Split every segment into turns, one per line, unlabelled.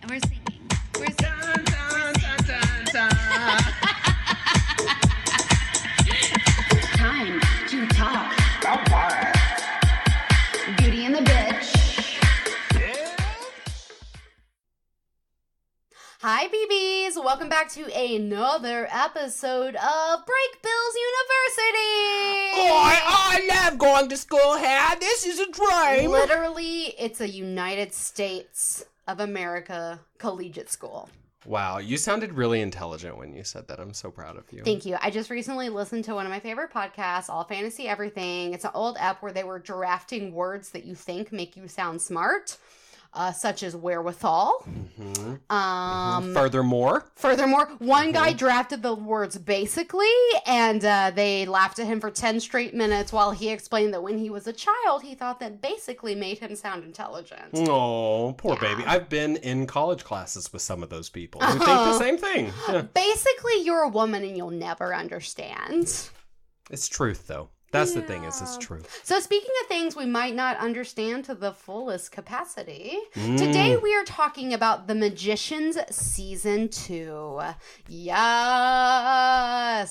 And we're singing. We're singing. Dun, dun, dun, dun, dun. Time to talk. Beauty and the Bitch. Hi, BBs. Welcome back to another episode of Break Bills University.
I love going to school here. This is a dream.
Literally, it's a United States of America collegiate school.
Wow, you sounded really intelligent when you said that. I'm so proud of you.
Thank you. I just recently listened to one of my favorite podcasts, All Fantasy Everything. It's an old app where they were drafting words that you think make you sound smart. Such as wherewithal.
Furthermore,
one guy drafted the words basically, and they laughed at him for 10 straight minutes while he explained that when he was a child, he thought that basically made him sound intelligent.
Oh, poor baby. I've been in college classes with some of those people who think the same thing. Yeah.
Basically, you're a woman and you'll never understand.
It's truth, though. That's the thing, is it's true.
So speaking of things we might not understand to the fullest capacity, today we are talking about The Magicians Season 2. Yes!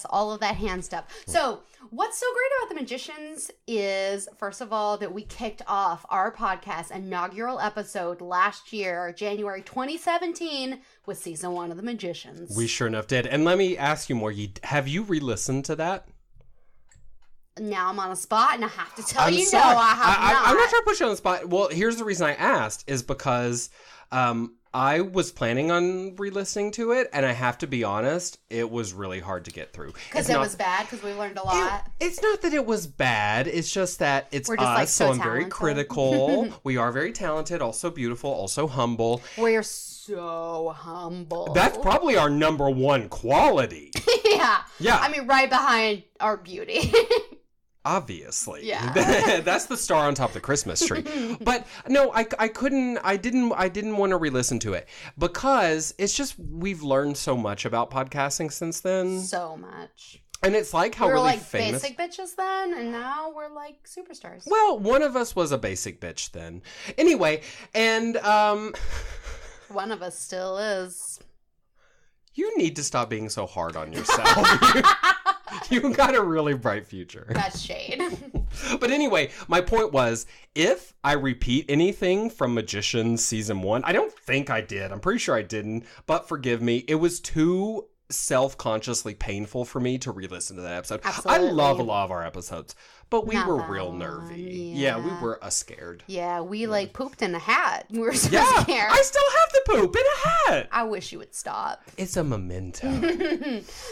All of that hand stuff. So what's so great about The Magicians is, first of all, that we kicked off our podcast inaugural episode last year, January 2017, with Season 1 of The Magicians.
We sure enough did. And let me ask you more. Have you re-listened to that?
Now I'm on a spot, and I have to tell
I have
not.
I'm not trying to put you on the spot. Well, here's the reason I asked is because I was planning on re-listening to it, and I have to be honest, it was really hard to get through.
Because it was bad, because we learned a lot.
It's not that it was bad. It's just that it's
We're just,
us,
so
I'm very critical. We are very talented, also beautiful, also humble.
We're so humble.
That's probably our number one quality.
Yeah.
I
mean, right behind our beauty.
Obviously.
Yeah.
That's the star on top of the Christmas tree. But no, I didn't want to re-listen to it because it's just, we've learned so much about podcasting since then.
So much.
And it's like how
we were
really
like
famous.
Basic bitches then, and now we're like superstars.
Well, one of us was a basic bitch then. Anyway, and
one of us still is.
You need to stop being so hard on yourself. You got a really bright future.
That's shade.
But anyway, my point was, if I repeat anything from Magicians Season 1, I don't think I did. I'm pretty sure I didn't. But forgive me. It was too self-consciously painful for me to re-listen to that episode.
Absolutely.
I love a lot of our episodes, but we
Not
were
that
real
one.
nervy.
Yeah.
We were scared.
Yeah, we like pooped in a hat. We were so scared.
I still have the poop in a hat.
I wish you would stop.
It's a memento.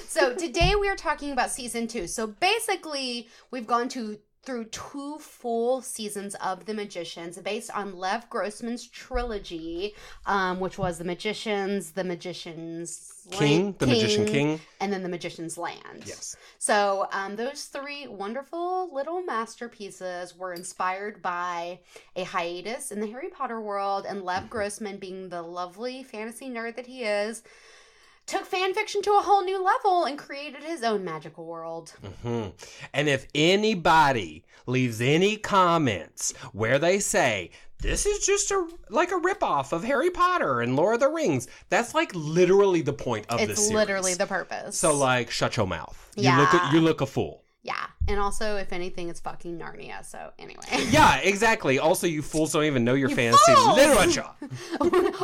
So today we are talking about Season 2. So basically, we've gone through 2 full seasons of The Magicians based on Lev Grossman's trilogy, which was The Magicians, The Magician's
King, The Magician King,
and then The Magician's Land.
Yes.
So those 3 wonderful little masterpieces were inspired by a hiatus in the Harry Potter world, and Lev Grossman, being the lovely fantasy nerd that he is, took fan fiction to a whole new level and created his own magical world.
And if anybody leaves any comments where they say, this is just a ripoff of Harry Potter and Lord of the Rings, that's like literally the point of the series.
It's literally the purpose.
So like, shut your mouth.
Yeah.
You look a fool.
Yeah. And also, if anything, it's fucking Narnia. So anyway.
Yeah, exactly. Also, you fools don't even know your
You
fantasy
fools!
literature.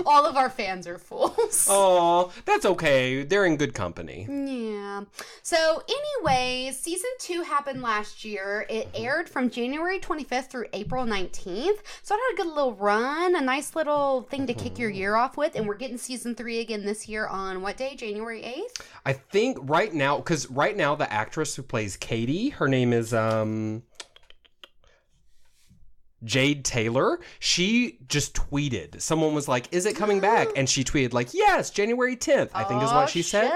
All of our fans are fools.
Oh, that's okay. They're in good company.
Yeah. So anyway, Season 2 happened last year. It aired from January 25th through April 19th. So it had a good little run, a nice little thing to kick your year off with. And we're getting Season 3 again this year on what day? January 8th?
I think right now, because right now the actress who plays Katie, her name is Jade Taylor. She just tweeted. Someone was like, is it coming back? And she tweeted like, yes, January 10th, I think is what she said.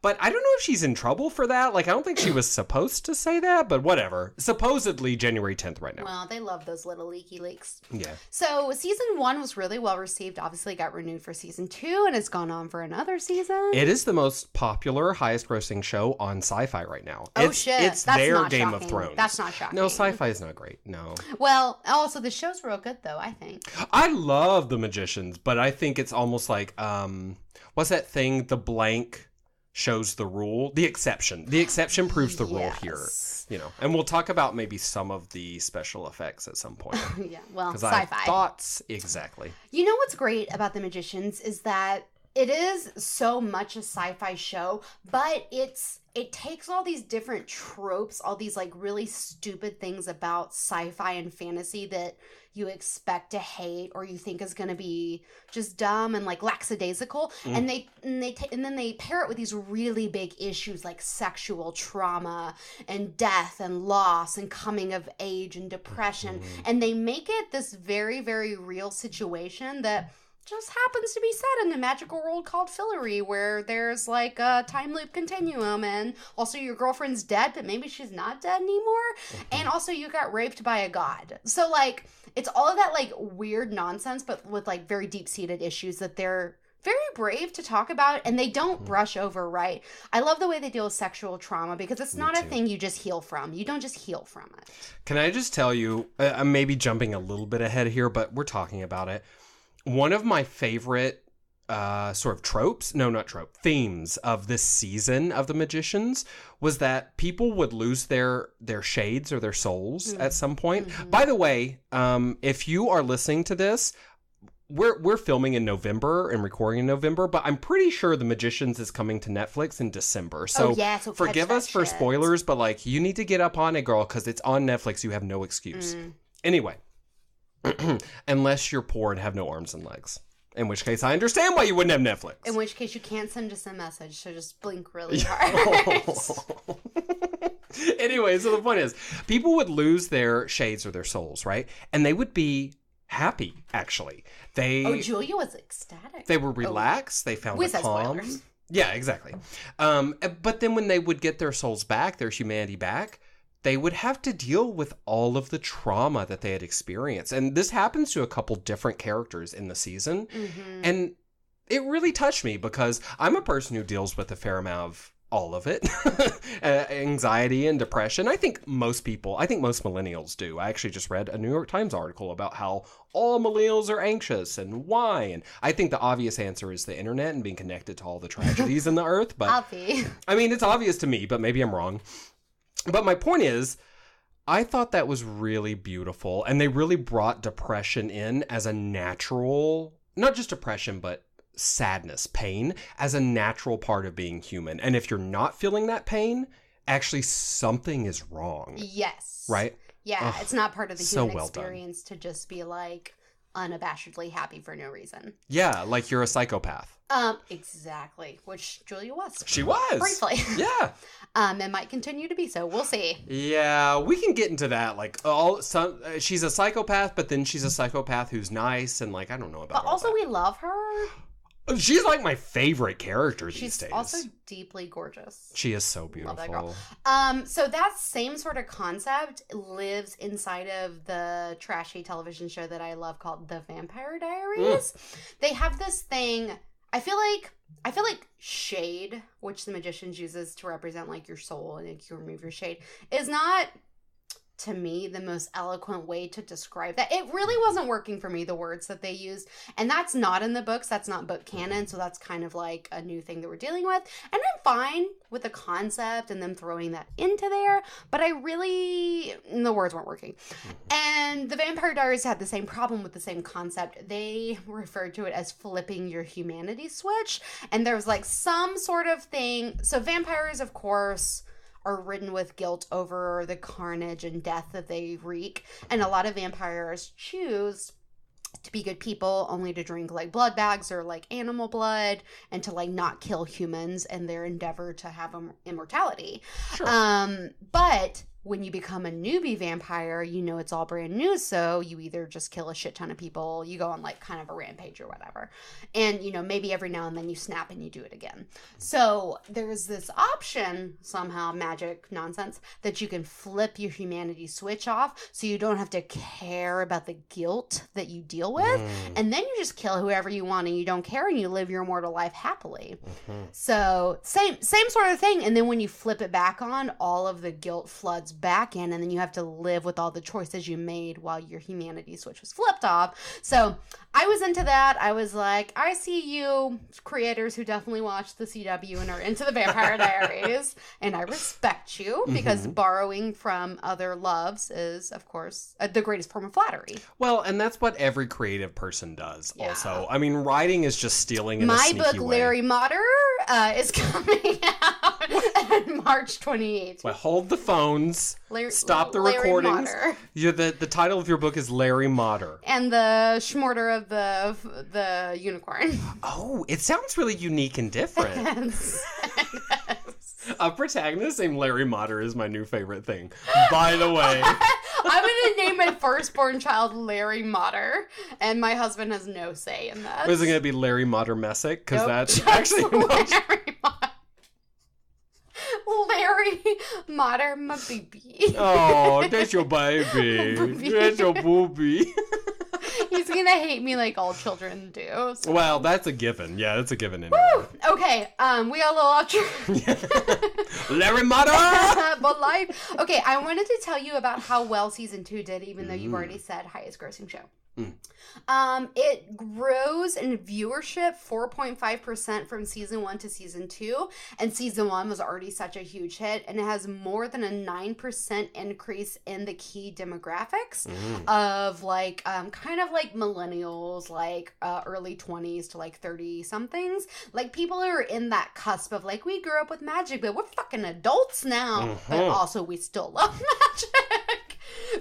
But I don't know if she's in trouble for that. Like, I don't think she was supposed to say that, but whatever. Supposedly January 10th right now.
Well, they love those little leaky leaks.
Yeah.
So season 1 was really well received. Obviously got renewed for season 2, and it's gone on for another season.
It is the most popular, highest grossing show on SyFy right now.
Shit.
It's
That's
their
not
Game
shocking.
of Thrones.
That's not shocking.
No, SyFy is not great. No.
Well, also the show's real good though, I think.
I love The Magicians, but I think it's almost like, what's that thing? The blank shows the rule. The exception. The exception proves the rule here. You know, and we'll talk about maybe some of the special effects at some point.
Yeah, well,
Because
SyFy.
I have thoughts. Exactly.
You know what's great about The Magicians is that it is so much a sci-fi show, but it takes all these different tropes, all these like really stupid things about sci-fi and fantasy that you expect to hate or you think is going to be just dumb and like lackadaisical, and then they pair it with these really big issues like sexual trauma and death and loss and coming of age and depression, and they make it this very, very real situation that just happens to be set in a magical world called Fillory, where there's like a time loop continuum, and also your girlfriend's dead, but maybe she's not dead anymore, and also you got raped by a god. So like it's all of that like weird nonsense, but with like very deep-seated issues that they're very brave to talk about, and they don't brush over, right? I love the way they deal with sexual trauma because it's not a thing you just heal from. You don't just heal from it.
Can I just tell you, I'm maybe jumping a little bit ahead here, but we're talking about it. One of my favorite sort of tropes, no, not trope, themes of this season of The Magicians was that people would lose their shades or their souls at some point. By the way, if you are listening to this, we're filming in November and recording in November, but I'm pretty sure The Magicians is coming to Netflix in December. So,
so
forgive us for spoilers, but like you need to get up on it, girl, because it's on Netflix. You have no excuse. Anyway. Unless you're poor and have no arms and legs. In which case, I understand why you wouldn't have Netflix.
In which case, you can't send us a message, so just blink really hard.
Anyway, so the point is, people would lose their shades or their souls, right? And they would be happy, actually.
Julia was ecstatic.
They were relaxed. They found a calm.
Spoilers.
Yeah, exactly. But then when they would get their souls back, their humanity back, they would have to deal with all of the trauma that they had experienced. And this happens to a couple different characters in the season. And it really touched me because I'm a person who deals with a fair amount of all of it. Anxiety and depression. I think most millennials do. I actually just read a New York Times article about how all millennials are anxious and why. And I think the obvious answer is the internet and being connected to all the tragedies in the earth. But I mean, it's obvious to me, but maybe I'm wrong. But my point is, I thought that was really beautiful. And they really brought depression in as a natural, not just depression, but sadness, pain, as a natural part of being human. And if you're not feeling that pain, actually something is wrong.
Yes.
Right?
Yeah, it's not part of the human experience to just be like unabashedly happy for no reason.
Yeah, like you're a psychopath.
Exactly. Which Julia was.
She was.
Briefly.
Yeah.
And might continue to be so. We'll see.
Yeah, we can get into that. Like, she's a psychopath, but then she's a psychopath who's nice, and like, I don't know about.
But also,
that.
we love her.
She's like my favorite character these days.
She's also deeply gorgeous.
She is so beautiful.
Love that girl. So that same sort of concept lives inside of the trashy television show that I love called The Vampire Diaries. They have this thing. I feel like shade, which the Magicians uses to represent like your soul and like you remove your shade, is not, to me, the most eloquent way to describe that. It really wasn't working for me, the words that they used. And that's not in the books. That's not book canon. So that's kind of like a new thing that we're dealing with. And I'm fine with the concept and them throwing that into there. But the words weren't working. And the Vampire Diaries had the same problem with the same concept. They referred to it as flipping your humanity switch. And there was like some sort of thing. So vampires, of course, are ridden with guilt over the carnage and death that they wreak. And a lot of vampires choose to be good people only to drink like blood bags or like animal blood and to like not kill humans in their endeavor to have immortality.
Sure.
But when you become a newbie vampire, you know it's all brand new, so you either just kill a shit ton of people, you go on like kind of a rampage or whatever. And, you know, maybe every now and then you snap and you do it again. So there's this option, somehow, magic nonsense, that you can flip your humanity switch off so you don't have to care about the guilt that you deal with. And then you just kill whoever you want and you don't care and you live your immortal life happily. So same sort of thing. And then when you flip it back on, all of the guilt floods back in, and then you have to live with all the choices you made while your humanity switch was flipped off. So I was into that. I was like, I see you creators who definitely watch the CW and are into the Vampire Diaries, and I respect you because borrowing from other loves is, of course, the greatest form of flattery.
Well, and that's what every creative person does also. I mean, writing is just stealing in a
My
sneaky
book,
way.
Larry Motter, is coming out on March 28th.
Well, hold the phones. Stop the recordings. The title of your book is Larry Motter.
And the schmorter of the unicorn.
Oh, it sounds really unique and different.
Yes.
A protagonist named Larry Motter is my new favorite thing. By the way.
I'm going to name my firstborn child Larry Motter, and my husband has no say in that.
Is it going to be Larry Motter Messick? Because that's
just
actually...
Larry Motter. Larry Motter, my baby.
Oh, that's your baby. That's your booby.
He's gonna hate me like all children do. So.
Well, that's a given. Yeah, that's a given anyway.
Woo! Okay, we got a little off track.
Larry Motter!
But life. Okay, I wanted to tell you about how well season 2 did, even though you've already said highest grossing show. It grows in viewership 4.5% from season 1 to season 2, and season 1 was already such a huge hit, and it has more than a 9% increase in the key demographics of like kind of like millennials, like early 20s to like 30 somethings, like people who are in that cusp of like, we grew up with magic but we're fucking adults now, but also we still love magic.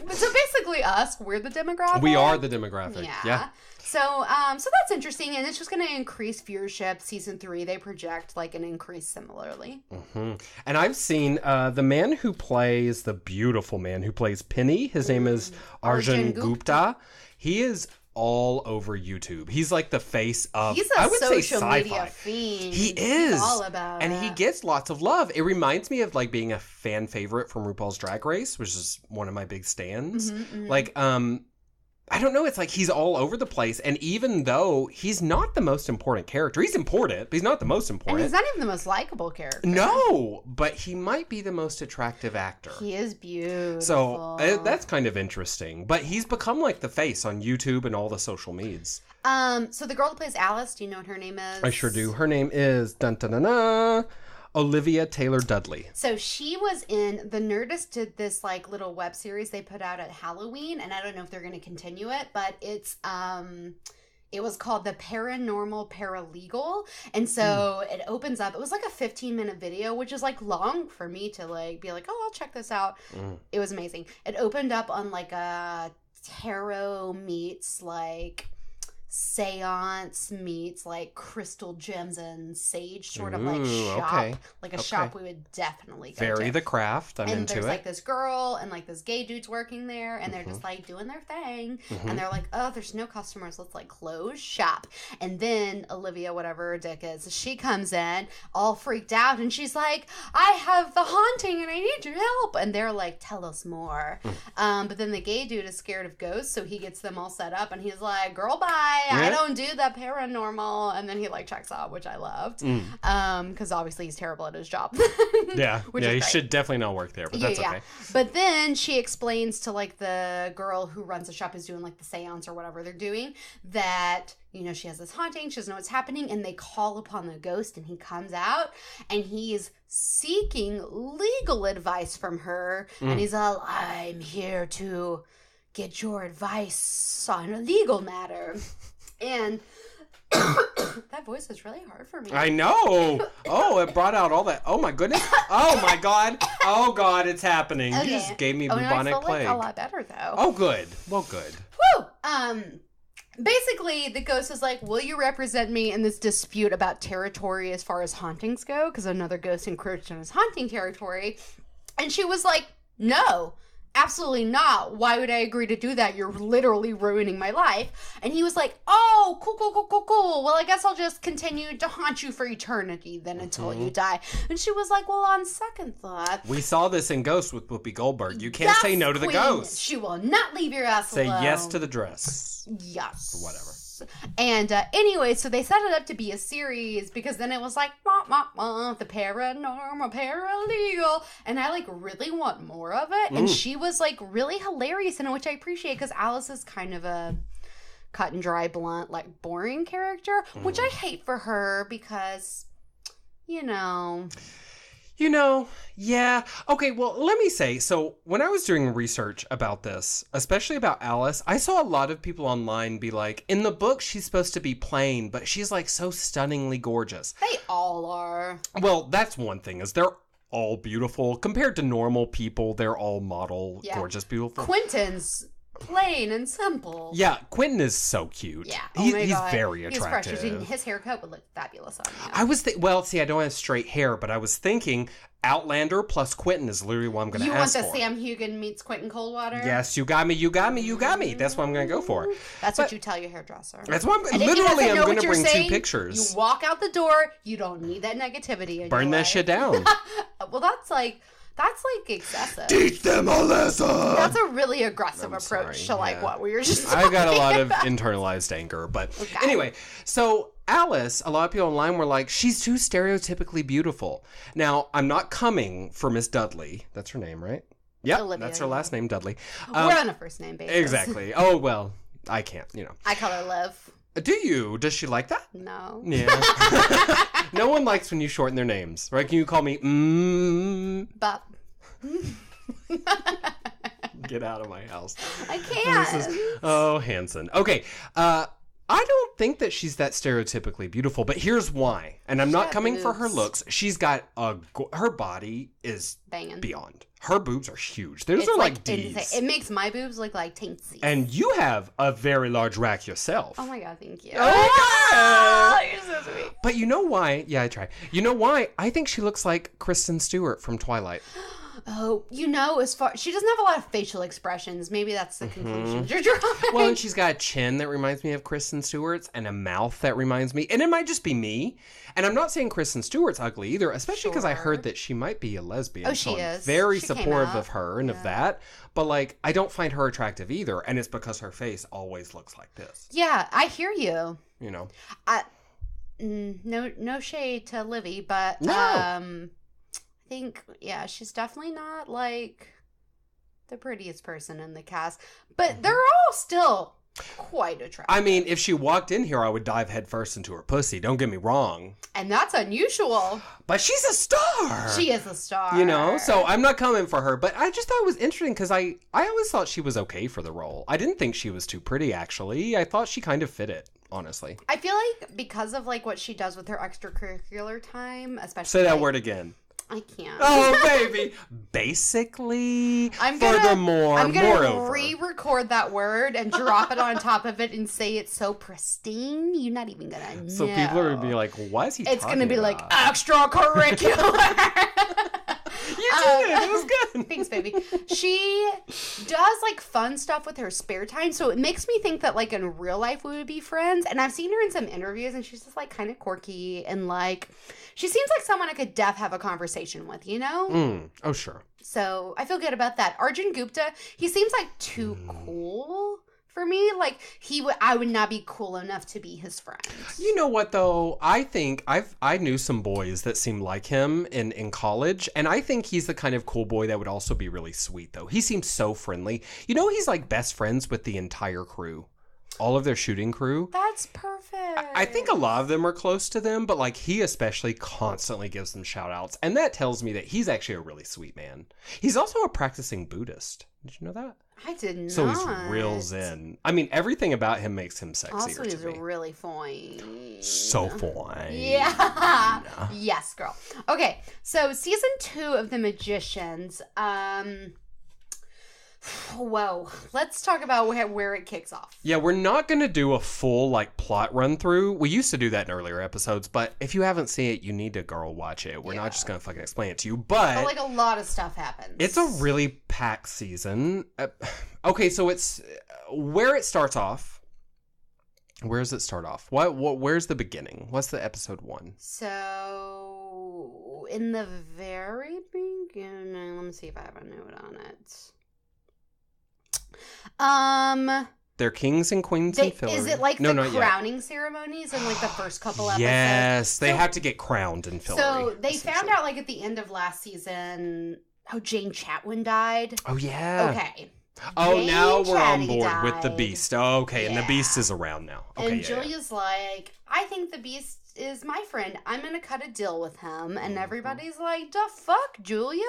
So basically us, we're the demographic.
We are the demographic. Yeah.
So that's interesting, and it's just going to increase viewership. Season 3, they project like an increase similarly.
And I've seen the man who plays, the beautiful man who plays Penny, his name is Arjun Gupta. He is all over YouTube. He's like the face of,
he's
I would say,
social
SyFy.
media fiend.
He is.
He's all about
and
it.
he gets lots of love. It reminds me of like being a fan favorite from RuPaul's Drag Race, which is one of my big stands. Like, I don't know. It's like he's all over the place. And even though he's not the most important character, he's important, but he's not the most important.
And he's not even the most likable character.
No, but he might be the most attractive actor.
He is beautiful.
So that's kind of interesting. But he's become like the face on YouTube and all the social medias.
So the girl who plays Alice, do you know what her name is?
I sure do. Her name is Olivia Taylor-Dudley.
So she was in, the Nerdist did this like little web series they put out at Halloween, and I don't know if they're going to continue it, but it's it was called The Paranormal Paralegal. And so it opens up, it was like a 15-minute video, which is like long for me to like be like, oh, I'll check this out. It was amazing. It opened up on like a tarot meets like seance meets like crystal gems and sage sort of like shop, like a shop we would definitely go
Very
to.
the craft. I'm
and
into
there's
it.
like this girl and like this gay dude's working there, and they're just like doing their thing, and they're like, oh, there's no customers, let's like close shop. And then Olivia, whatever her dick is, she comes in all freaked out, and she's like, I have the haunting and I need your help. And they're like, tell us more. But then the gay dude is scared of ghosts, so he gets them all set up, and he's like, girl, bye. I don't do the paranormal. And then he like checks out, which I loved, because obviously he's terrible at his job.
He should definitely not work there, but that's okay.
But then she explains to like the girl who runs the shop, who's doing like the seance or whatever they're doing, that, you know, she has this haunting, she doesn't know what's happening, and they call upon the ghost, and he comes out, and he's seeking legal advice from her, and he's all, I'm here to get your advice on a legal matter. And that voice is really hard for me.
I know. Oh, it brought out all that. Oh my goodness. Oh my God. Oh God, it's happening. Okay. You just gave me bubonic plague.
Like a lot better though.
Oh, good. Well, good.
Woo. Basically, the ghost is like, will you represent me in this dispute about territory as far as hauntings go? Because another ghost encroached on his haunting territory. And she was like, no, absolutely not. Why would I agree to do that? You're literally ruining my life. And he was like, oh, cool. Well, I guess I'll just continue to haunt you for eternity then until you die. And she was like, well, on second thought.
We saw this in Ghost with Whoopi Goldberg. You can't say no to the ghost.
She will not leave your ass
alone.
alone.
Say yes to the dress.
Yes.
Or whatever.
And anyway, so they set it up to be a series because then it was like, the paranormal, paralegal. And I like really want more of it. And she was like really hilarious in it, which I appreciate because Alice is kind of a cut and dry, blunt, like boring character, which I hate for her because,
yeah. Okay, well, let me say, so when I was doing research about this, especially about Alice, I saw a lot of people online be like, in the book, she's supposed to be plain, but she's like so stunningly gorgeous.
They all are.
Well, that's one thing, is they're all beautiful. Compared to normal people, they're all model, gorgeous, beautiful.
Quentin's plain and simple.
Yeah, Quentin is so cute.
Yeah.
He's very attractive.
He's precious. His haircut would look fabulous on you.
I was I don't have straight hair, but I was thinking Outlander plus Quentin is literally what I'm going to ask for.
You want the Sam Heughan meets Quentin Coldwater?
Yes, you got me. That's what I'm going to go for.
That's what you tell your hairdresser.
That's what I'm literally. I'm going to bring 2 pictures.
You walk out the door. You don't need that negativity in
Burn
your
that
life.
shit down.
Well, that's like excessive.
Teach them a lesson.
That's a really aggressive approach to what we were just
I got a lot of internalized anger, but anyway, so Alice, a lot of people online were like, she's too stereotypically beautiful. Now, I'm not coming for Miss Dudley. That's her name, right? Yep, Olivia, that's her last name, Dudley.
We're on a first name basis.
Exactly. Oh, well, I can't,
I call her Lev.
Do you? Does she like that?
No.
Yeah. No one likes when you shorten their names, right? Can you call me
Bop.
Get out of my house.
I can't.
Hanson. Okay. I don't think that she's that stereotypically beautiful, but here's why. And I'm not coming for her looks. She's got her body is
banging
beyond. Her boobs are huge. Those are like D's.
It makes my boobs look like teensy.
And you have a very large rack yourself.
Oh my God, thank you.
Oh,
you're so sweet.
But you know why? Yeah, I try. You know why? I think she looks like Kristen Stewart from Twilight.
Oh, she doesn't have a lot of facial expressions. Maybe that's the conclusion you're drawing.
Well, and she's got a chin that reminds me of Kristen Stewart's and a mouth that reminds me. And it might just be me. And I'm not saying Kristen Stewart's ugly either, especially because I heard that she might be a lesbian.
Oh, she is.
Very supportive of her and of that. But, like, I don't find her attractive either. And it's because her face always looks like this.
Yeah, I hear you. No shade to Livy, but
no.
I think, she's definitely not, like, the prettiest person in the cast. But they're all still quite attractive.
I mean, if she walked in here, I would dive headfirst into her pussy. Don't get me wrong.
And that's unusual.
But she's a star.
She is a star.
So I'm not coming for her. But I just thought it was interesting because I always thought she was okay for the role. I didn't think she was too pretty, actually. I thought she kind of fit it. Honestly,
I feel like because of like what she does with her extracurricular time, especially.
Say that word again.
I can't.
Oh, baby. Basically, I'm
gonna re-record that word and drop it on top of it and say it's so pristine. You're not even gonna know.
So people are gonna be like, "Why is he?"
It's gonna be like extracurricular.
You did it. It was good.
Thanks, baby. She does like fun stuff with her spare time, so it makes me think that like in real life we would be friends. And I've seen her in some interviews, and she's just like kind of quirky and like she seems like someone I could have a conversation with,
Oh, sure.
So I feel good about that. Arjun Gupta, he seems like too cool for me. Like I would not be cool enough to be his friend.
You know what though? I think I knew some boys that seemed like him in college, and I think he's the kind of cool boy that would also be really sweet though. He seems so friendly. He's like best friends with the entire crew. All of their shooting crew.
That's perfect.
I think a lot of them are close to them, but like he especially constantly gives them shout outs. And that tells me that he's actually a really sweet man. He's also a practicing Buddhist. Did you know that?
I did not.
So he's real zen. I mean, everything about him makes him sexier
also, he's
to me.
Really fine.
So fine.
Yeah. Yes, girl. Okay, so season 2 of The Magicians. Whoa. Let's talk about where it kicks off.
Yeah, we're not going to do a full, plot run through. We used to do that in earlier episodes, but if you haven't seen it, you need to girl watch it. We're not just going to fucking explain it to you, but
a lot of stuff happens.
It's a really packed season. Okay, so it's where it starts off. Where does it start off? Where's the beginning? What's the episode 1?
So, in the very beginning, let me see if I have a note on it.
They're kings and queens and Fillory.
Is it the crowning ceremonies in the first couple episodes?
Yes, they have to get crowned in Fillory.
So they found out at the end of last season, Jane Chatwin died.
Oh yeah.
Okay.
Oh,
Jane
now we're on
Chatty
board
died.
with the Beast. Oh, okay,
Yeah.
and the Beast is around now. Okay,
and Julia's like, I think the Beast is my friend. I'm gonna cut a deal with him. And everybody's like, da fuck, Julia?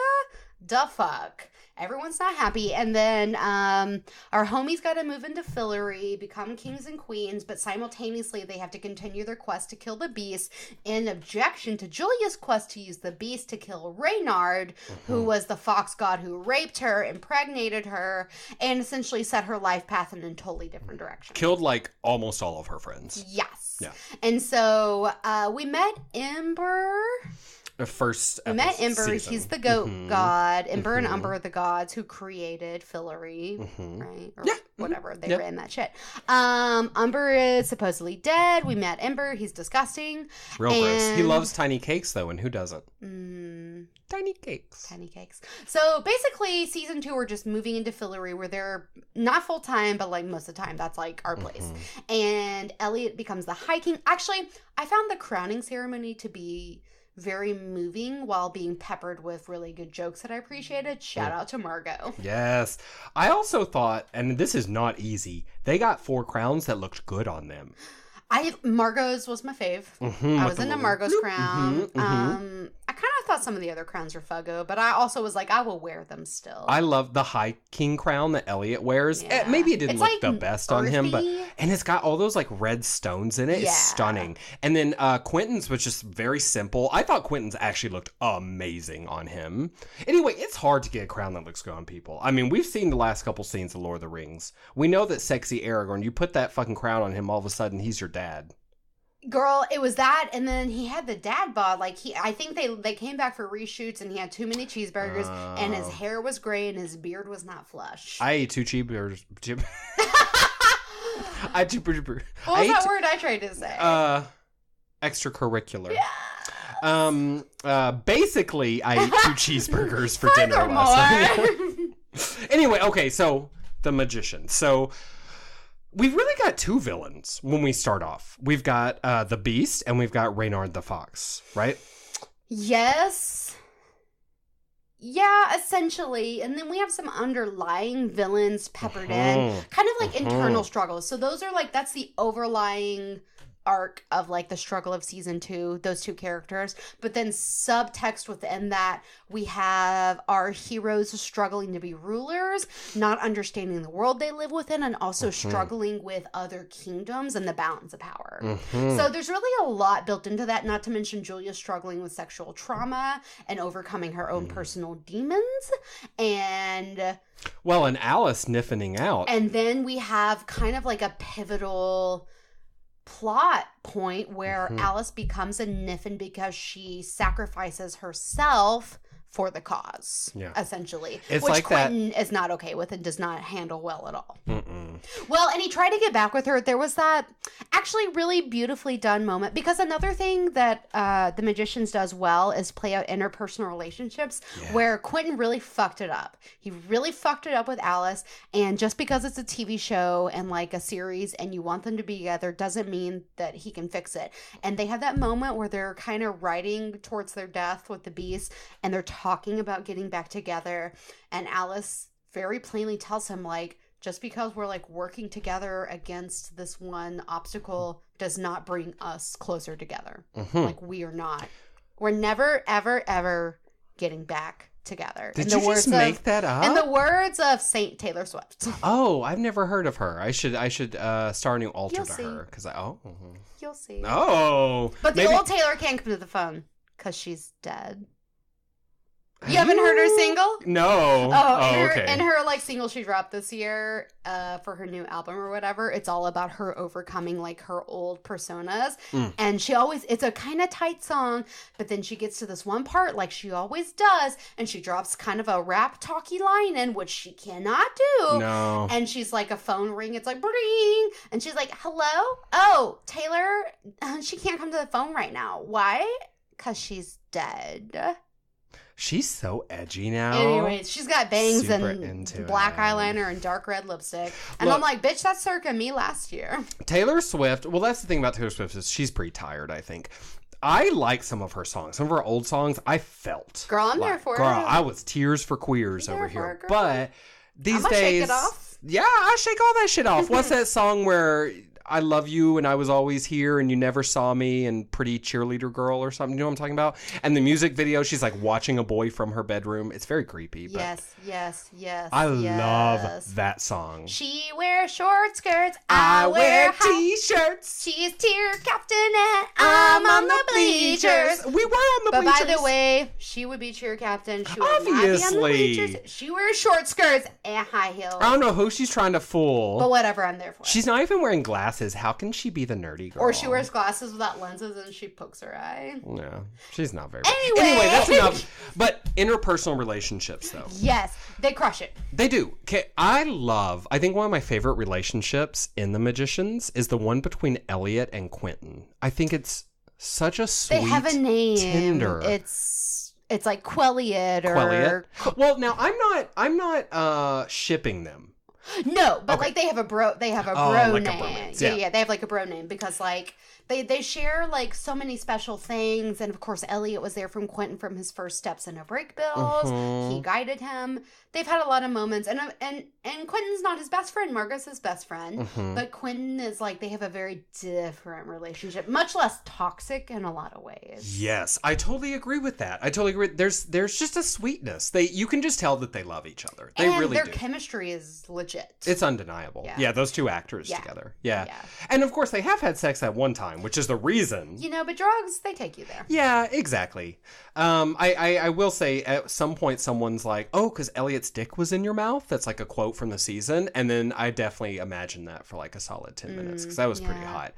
Da fuck. Everyone's not happy. And then our homies got to move into Fillory, become kings and queens, but simultaneously they have to continue their quest to kill the Beast in objection to Julia's quest to use the Beast to kill Reynard, who was the fox god who raped her, impregnated her, and essentially set her life path in a totally different direction.
Killed almost all of her friends.
Yes.
Yeah.
And so we met Ember.
We
met Ember.
Season.
He's the goat god. Ember and Umber are the gods who created Fillory, right? Or whatever. They ran that shit. Umber is supposedly dead. We met Ember. He's disgusting.
Real gross. He loves tiny cakes, though, and who doesn't? Tiny cakes.
Tiny cakes. So basically, season 2, we're just moving into Fillory where they're not full time, but most of the time, that's our place. And Elliot becomes the High King. Actually, I found the crowning ceremony to be very moving while being peppered with really good jokes that I appreciated. Shout out to Margo.
Yes. I also thought, and this is not easy, they got 4 crowns that looked good on them.
Margo's was my fave. I was into Margo's crown. I kind of thought some of the other crowns were fuggo, but I also was like, I will wear them still.
I love the High King crown that Elliot wears.
Yeah.
Maybe it didn't look the best on him,
earthy.
and it's got all those red stones in it.
Yeah.
It's stunning. And then Quentin's was just very simple. I thought Quentin's actually looked amazing on him. Anyway, it's hard to get a crown that looks good on people. I mean, we've seen the last couple scenes of Lord of the Rings. We know that sexy Aragorn, you put that fucking crown on him, all of a sudden he's your dad.
Girl, it was that, and then he had the dad bod. I think they came back for reshoots, and he had too many cheeseburgers, and his hair was gray, and his beard was not flush.
I ate 2 cheeseburgers.
What was that word I tried to say?
Extracurricular.
Yeah.
Basically, I ate 2 cheeseburgers for dinner last night. Anyway, okay, so the magician. So we've really got 2 villains when we start off. We've got the Beast and we've got Reynard the Fox, right?
Yes. Yeah, essentially. And then we have some underlying villains peppered in. Kind of internal struggles. So those are that's the overlying arc of the struggle of season 2, those 2 characters. But then subtext within that, we have our heroes struggling to be rulers, not understanding the world they live within, and also struggling with other kingdoms and the balance of power. So there's really a lot built into that, not to mention Julia struggling with sexual trauma and overcoming her own personal demons. And
Alice niffing out.
And then we have kind of a pivotal plot point where Alice becomes a Niffin because she sacrifices herself for the cause, essentially.
It's
which Quentin is not okay with and does not handle well at all. Well, and he tried to get back with her. There was that actually really beautifully done moment, because another thing that the Magicians does well is play out interpersonal relationships where Quentin really fucked it up. He really fucked it up with Alice, and just because it's a TV show and a series and you want them to be together doesn't mean that he can fix it. And they have that moment where they're kind of riding towards their death with the Beast, and they're talking about getting back together, and Alice very plainly tells him just because we're working together against this one obstacle does not bring us closer together. We're never ever getting back together.
Did you just make that up?
In the words of Saint Taylor Swift.
Oh, I've never heard of her. I should start a new altar to her because
You'll see.
Oh,
but the old Taylor can't come to the phone because she's dead. You haven't heard her single?
No. Okay.
In her like single she dropped this year for her new album or whatever, it's all about her overcoming like her old personas. And it's a kind of tight song, but then she gets to this one part like she always does, and she drops kind of a rap talky line in, which she cannot do.
No.
And she's like, a phone ring, it's like bring, and she's like, hello? Oh, Taylor, she can't come to the phone right now. Why? Because she's dead.
She's so edgy now.
Anyways, she's got bangs
Super
and black eyeliner and dark red lipstick. And I'm like, bitch, that's circa me last year.
Taylor Swift, well, that's the thing about Taylor Swift is she's pretty tired, I think. I like some of her songs. Some of her old songs, I felt.
Girl, I'm there for it.
Girl, I was tears for queers over here. But these days...
shake it off.
Yeah, I shake all that shit off. What's that song where... I love you and I was always here and you never saw me and Pretty Cheerleader Girl or something. You know what I'm talking about? And the music video, she's like watching a boy from her bedroom. It's very creepy. But
Yes.
I love that song.
She wears short skirts.
I wear t-shirts.
She's cheer captain and I'm on the bleachers.
We were on the bleachers.
But by the way, she would be cheer captain. She would
Obviously.
not be on the bleachers. She wears short skirts and high heels.
I don't know who she's trying to fool.
But whatever, I'm there for it.
She's not even wearing glasses. How can she be the nerdy girl?
Or she wears glasses without lenses and she pokes her eye.
No, she's not very...
Anyway,
that's enough. But interpersonal relationships, though.
Yes, they crush it.
They do. Okay, I think one of my favorite relationships in The Magicians is the one between Elliot and Quentin. I think it's such a sweet,
they have a name.
Tender.
It's like Quelliot or...
Quelliot? Well, now, I'm not shipping them.
No, but like they have a bro
like
name.
A bromance, yeah,
they have like a bro name because like they share like so many special things, and of course Elliot was there from Quentin from his first steps in No Break Bills. He guided him. They've had a lot of moments, and Quentin's not his best friend. Margo's his best friend, but Quentin is like they have a very different relationship, much less toxic in a lot of ways.
Yes, I totally agree with that. I totally agree. There's just a sweetness. You can just tell that they love each other. They really do.
Their chemistry is legit.
It's undeniable. Yeah, those two actors together. Yeah, and of course they have had sex at one time, which is the reason.
But drugs, they take you there.
Yeah, exactly. I will say at some point someone's like, oh, because Elliot's dick was in your mouth. That's like a quote from the season. And then I definitely imagined that for like a solid 10 minutes because that was pretty hot.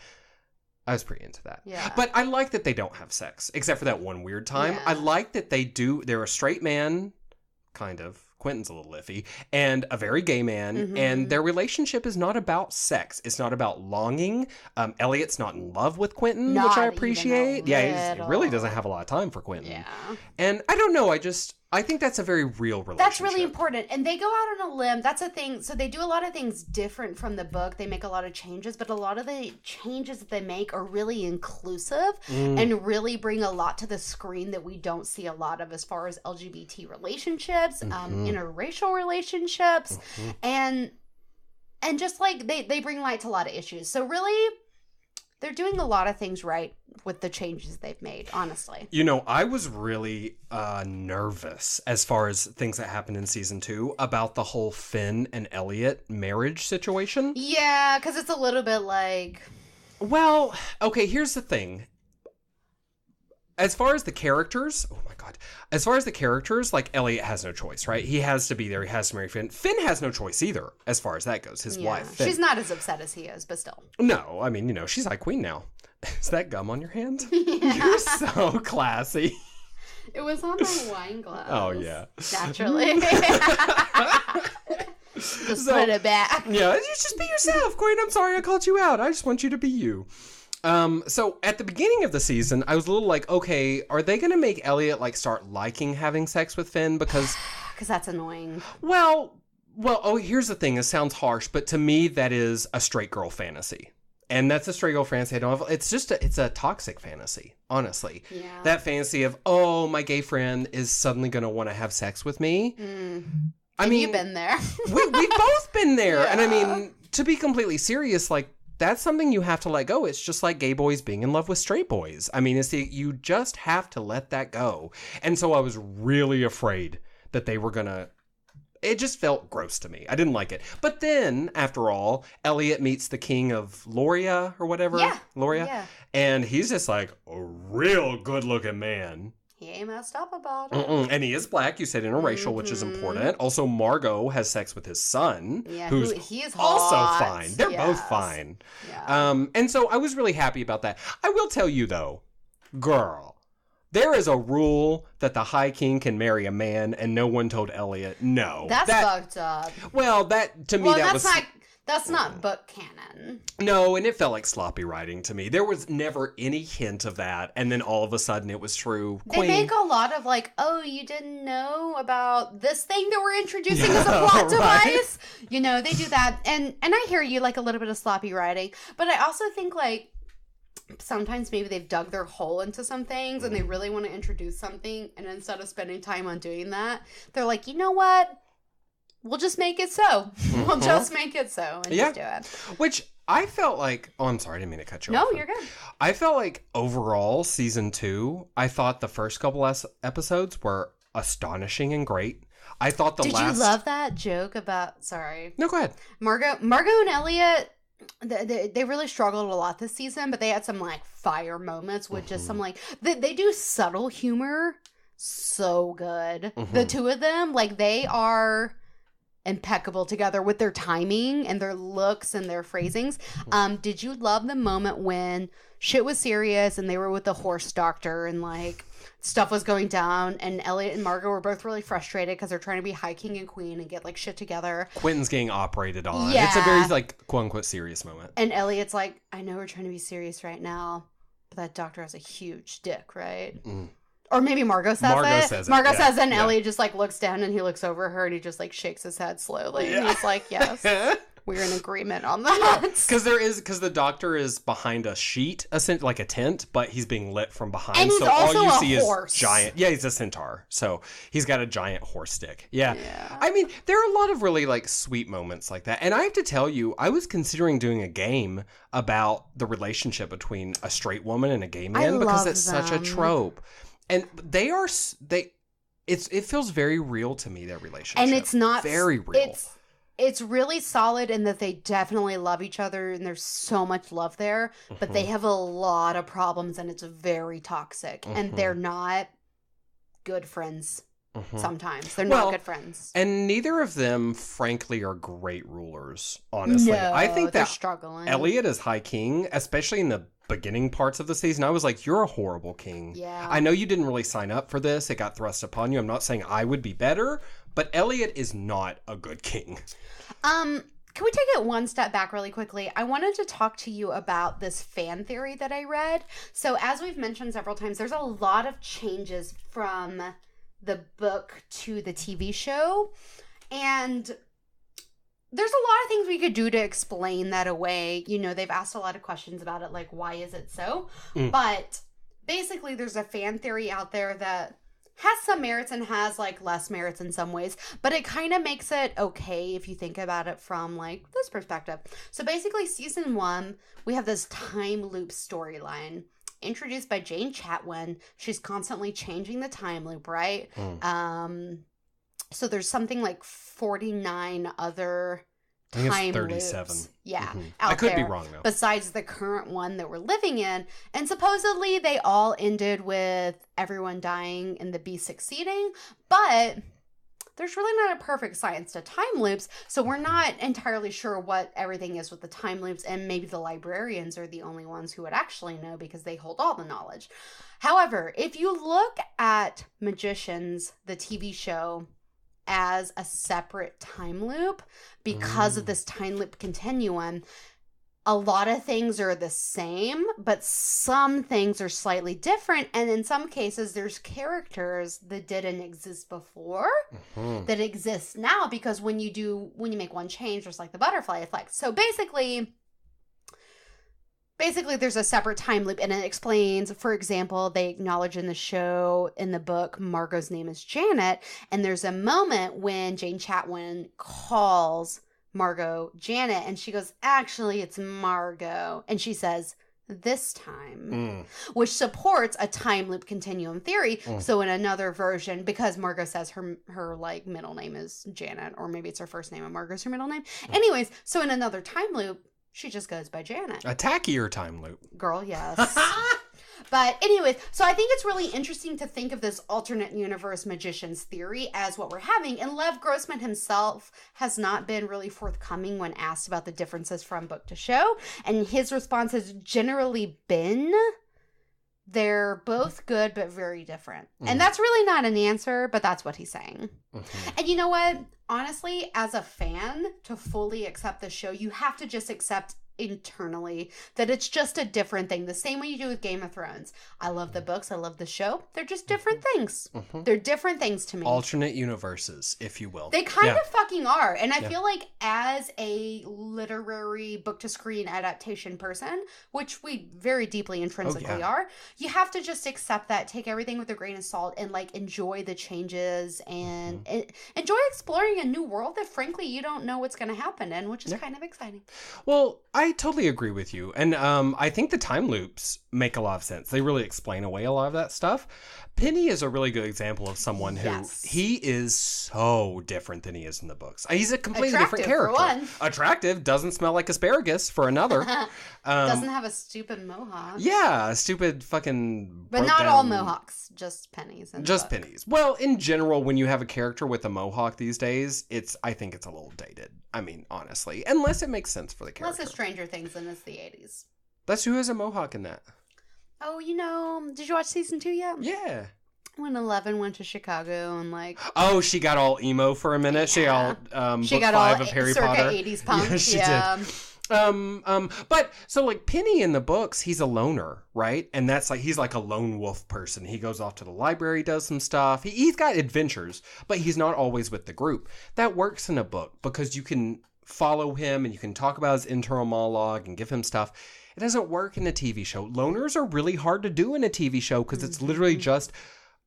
I was pretty into that. Yeah. But I like that they don't have sex, except for that one weird time. Yeah. I like that they're a straight man, kind of. Quentin's a little iffy, and a very gay man, and their relationship is not about sex. It's not about longing. Elliot's not in love with Quentin, which I appreciate. Yeah, he really doesn't have a lot of time for Quentin. Yeah. And I don't know, I think that's a very real relationship.
That's really important. And they go out on a limb. That's a thing. So they do a lot of things different from the book. They make a lot of changes, but a lot of the changes that they make are really inclusive and really bring a lot to the screen that we don't see a lot of as far as LGBT relationships, interracial relationships, and just like they bring light to a lot of issues. So really, they're doing a lot of things right with the changes they've made, honestly.
I was really nervous as far as things that happened in season 2 about the whole Finn and Elliot marriage situation.
Yeah, because it's a little bit like...
Well, okay, here's the thing. As far as the characters, like Elliot has no choice, right? He has to be there. He has to marry Finn. Finn has no choice either, as far as that goes. His wife. Finn.
She's not as upset as he is, but still.
No, I mean, she's like queen now. Is that gum on your hand? Yeah. You're so classy.
It was on my wine glass.
Oh, yeah.
Naturally. Just put it back.
Yeah, you just be yourself, Queen. I'm sorry I called you out. I just want you to be you. So at the beginning of the season, I was a little like, okay, are they going to make Elliot like start liking having sex with Finn? Because
that's annoying.
Well, here's the thing. It sounds harsh, but to me, that is a straight girl fantasy. And that's a straight girl fantasy. It's a toxic fantasy, honestly. Yeah. That fantasy of, oh, my gay friend is suddenly going to want to have sex with me. I mean,
you've been there.
We've both been there. Yeah. And I mean, to be completely serious, like, that's something you have to let go. It's just like gay boys being in love with straight boys. I mean, you just have to let that go. And so I was really afraid that they were going to... It just felt gross to me. I didn't like it. But then, after all, Elliot meets the king of Loria or whatever. Yeah. Loria. Yeah. And he's just like a real good-looking man.
Yeah. ain't messed up about it.
And he is black, you said interracial, which is important. Also, Margo has sex with his son, who's
he's
also
hot.
fine. They're both fine.
Yeah.
And so I was really happy about that. I will tell you, though, girl, there is a rule that the High King can marry a man, and no one told Elliot no.
That's fucked up.
Well, to me, that was...
That's not book canon.
No, and it felt like sloppy writing to me. There was never any hint of that, and then all of a sudden it was true.
They make a lot of like, oh, you didn't know about this thing that we're introducing as a plot device. You know, they do that, and I hear you, like a little bit of sloppy writing, but I also think like sometimes maybe they've dug their hole into some things and they really want to introduce something, and instead of spending time on doing that, they're like, you know what? We'll just make it so. We'll just make it so and just do it.
Which I felt like... Oh, I'm sorry. I didn't mean to cut you off.
No, you're good.
I felt like overall, season 2, I thought the first couple episodes were astonishing and great. I thought the last... Did you
love that joke about... Sorry.
No, go ahead.
Margo and Elliot... They really struggled a lot this season, but they had some like fire moments with just some like... They do subtle humor so good. The two of them, like they are... impeccable together with their timing and their looks and their phrasings. Did you love the moment when shit was serious and they were with the horse doctor and like stuff was going down and Elliot and Margo were both really frustrated because they're trying to be high king and queen and get like shit together.
Quentin's getting operated on. Yeah. It's a very like quote unquote serious moment.
And Elliot's like, I know we're trying to be serious right now, but that doctor has a huge dick, right? Or maybe Margo says it. Margo says it, and Elliot just like looks down and he looks over her and he just like shakes his head slowly. Yeah. And he's like, yes, we're in agreement on that.
Because the doctor is behind a sheet, like a tent, but he's being lit from behind.
And he's
so
also
all you
a
see
horse.
is giant. Yeah, he's a centaur. So he's got a giant horse stick. Yeah. I mean, there are a lot of really like sweet moments like that. And I have to tell you, I was considering doing a game about the relationship between a straight woman and a gay man because it's such a trope. And it feels very real to me, their relationship.
And it's not
very real.
It's really solid in that they definitely love each other and there's so much love there, but they have a lot of problems and it's very toxic and they're not good friends. Sometimes they're not good friends,
and neither of them frankly are great rulers, honestly.
No,
I think
they're
that
struggling.
Elliot is High King, especially in the beginning parts of the season. I was like, you're a horrible king.
Yeah,
I know you didn't really sign up for this, it got thrust upon you. I'm not saying I would be better, but Elliot is not a good king.
Can we take it one step back really quickly? I wanted to talk to you about this fan theory that I read. So as we've mentioned several times, there's a lot of changes from the book to the TV show, and there's a lot of things we could do to explain that away. You know, they've asked a lot of questions about it, like why is it so? But basically there's a fan theory out there that has some merits and has like less merits in some ways, but it kind of makes it okay if you think about it from like this perspective. So basically season 1, we have this time loop storyline introduced by Jane Chatwin. She's constantly changing the time loop, right? So there's something like 49 other time
37.
Loops. Yeah.
I could
there,
be wrong though.
Besides the current one that we're living in. And supposedly they all ended with everyone dying and the beast succeeding. But there's really not a perfect science to time loops, so we're not entirely sure what everything is with the time loops, and maybe the librarians are the only ones who would actually know because they hold all the knowledge. However, if you look at Magicians, the TV show, as a separate time loop, because of this time loop continuum, a lot of things are the same, but some things are slightly different. And in some cases, there's characters that didn't exist before that exist now, because when you make one change, there's like the butterfly effect. So basically there's a separate time loop, and it explains, for example, they acknowledge in the show, in the book, Margo's name is Janet, and there's a moment when Jane Chatwin calls Margo Janet, and she goes, actually, it's Margo. And she says, this time, which supports a time loop continuum theory. So in another version, because Margo says her like middle name is Janet, or maybe it's her first name and Margo's her middle name. Anyways, so in another time loop, she just goes by Janet.
A tackier time loop.
Girl, yes. But anyways, so I think it's really interesting to think of this alternate universe magician's theory as what we're having. And Lev Grossman himself has not been really forthcoming when asked about the differences from book to show. And his response has generally been, they're both good, but very different. And that's really not an answer, but that's what he's saying. And you know what? Honestly, as a fan, to fully accept the show, you have to just accept internally that it's just a different thing. The same way you do with Game of Thrones. I love the books. I love the show. They're just different things. They're different things to me.
Alternate universes, if you will.
They kind of fucking are. And I feel like as a literary book-to-screen adaptation person, which we very deeply intrinsically are, you have to just accept that, take everything with a grain of salt, and like enjoy the changes and enjoy exploring a new world that frankly you don't know what's going to happen in, which is kind of exciting.
Well, I totally agree with you. And I think the time loops make a lot of sense. They really explain away a lot of that stuff. Penny is a really good example of someone who he is so different than he is in the books. He's a completely different character. For one. Attractive, doesn't smell like asparagus for another.
Doesn't have a stupid mohawk.
Yeah, stupid fucking.
But not all mohawks, just Penny's.
Just Penny's. Well, in general, when you have a character with a mohawk these days, I think it's a little dated. I mean, honestly, unless it makes sense for the character.
Unless it's Stranger Things and it's the 80s.
That's who has a mohawk in that.
Oh, did you watch season 2 yet?
Yeah.
When 11 went to Chicago and like...
Oh, she got all emo for a minute. She got all
she
book
got
5
all
of Harry
circa
Potter.
80s punk.
Yeah, she did. But so like Penny in the books, he's a loner, right? And that's like, he's like a lone wolf person. He goes off to the library, does some stuff. He's got adventures, but he's not always with the group. That works in a book because you can follow him and you can talk about his internal monologue and give him stuff. It doesn't work in a TV show. Loners are really hard to do in a TV show because it's literally just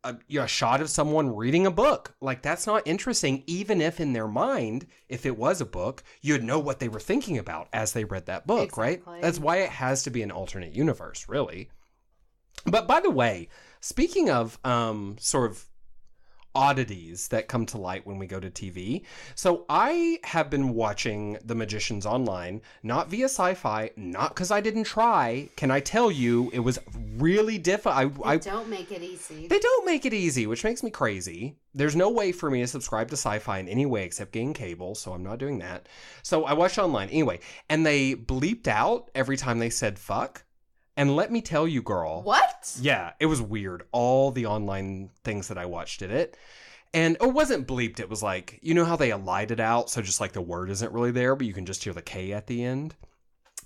a shot of someone reading a book. Like, that's not interesting, even if in their mind, if it was a book, you'd know what they were thinking about as they read that book, right? That's why it has to be an alternate universe, really. But by the way, speaking of sort of oddities that come to light when we go to TV. So I have been watching The Magicians online, not via SyFy, not because I didn't try. Can I tell you, it was really difficult.
They don't make it easy.
They don't make it easy, which makes me crazy. There's no way for me to subscribe to SyFy in any way except getting cable, so I'm not doing that. So I watched online anyway, and they bleeped out every time they said fuck. And let me tell you, girl.
What?
Yeah, it was weird. All the online things that I watched did it. And it wasn't bleeped. It was like, you know how they elided out? So just like the word isn't really there, but you can just hear the K at the end.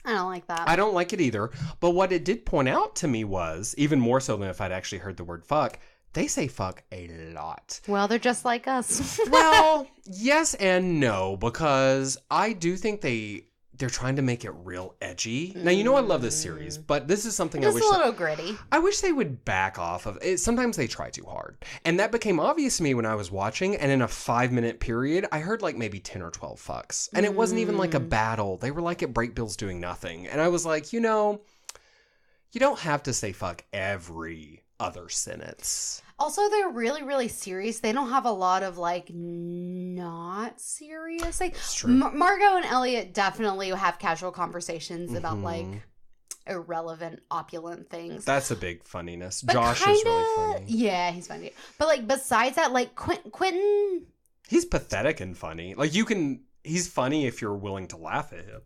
I don't like that.
I don't like it either. But what it did point out to me was, even more so than if I'd actually heard the word fuck, they say fuck a lot.
Well, they're just like us.
Well, yes and no, because I do think they're trying to make it real edgy. Now, you know I love this series, but this is something I wish...
It's a little gritty.
I wish they would back off of it. Sometimes they try too hard. And that became obvious to me when I was watching, and in a 5-minute period, I heard like maybe 10 or 12 fucks. And it wasn't even like a battle. They were like at break bills doing nothing. And I was like, you don't have to say fuck every other sentence.
Also, they're really, really serious. They don't have a lot of, like, not serious. Like, Margo and Elliot definitely have casual conversations about, like, irrelevant, opulent things.
That's a big funniness.
But
Josh is really funny.
Yeah, he's funny. But, like, besides that, like, Quentin...
He's pathetic and funny. Like, he's funny if you're willing to laugh at him.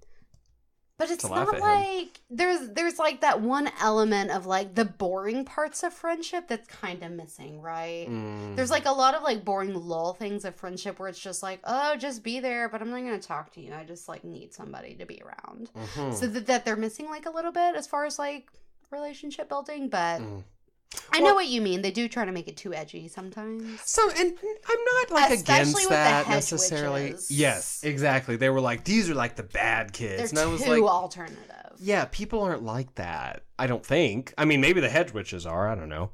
But it's not like there's like that one element of like the boring parts of friendship that's kind of missing, right? There's like a lot of like boring lull things of friendship where it's just like, oh, just be there, but I'm not going to talk to you. I just like need somebody to be around. So that they're missing like a little bit as far as like relationship building, but I know what you mean. They do try to make it too edgy sometimes.
So, and I'm not like
especially
against that necessarily.
Witches.
Yes, exactly. They were like, these are like the bad kids.
They're
and I was
too
like,
alternative.
Yeah, people aren't like that. I don't think. I mean, maybe the hedge witches are. I don't know.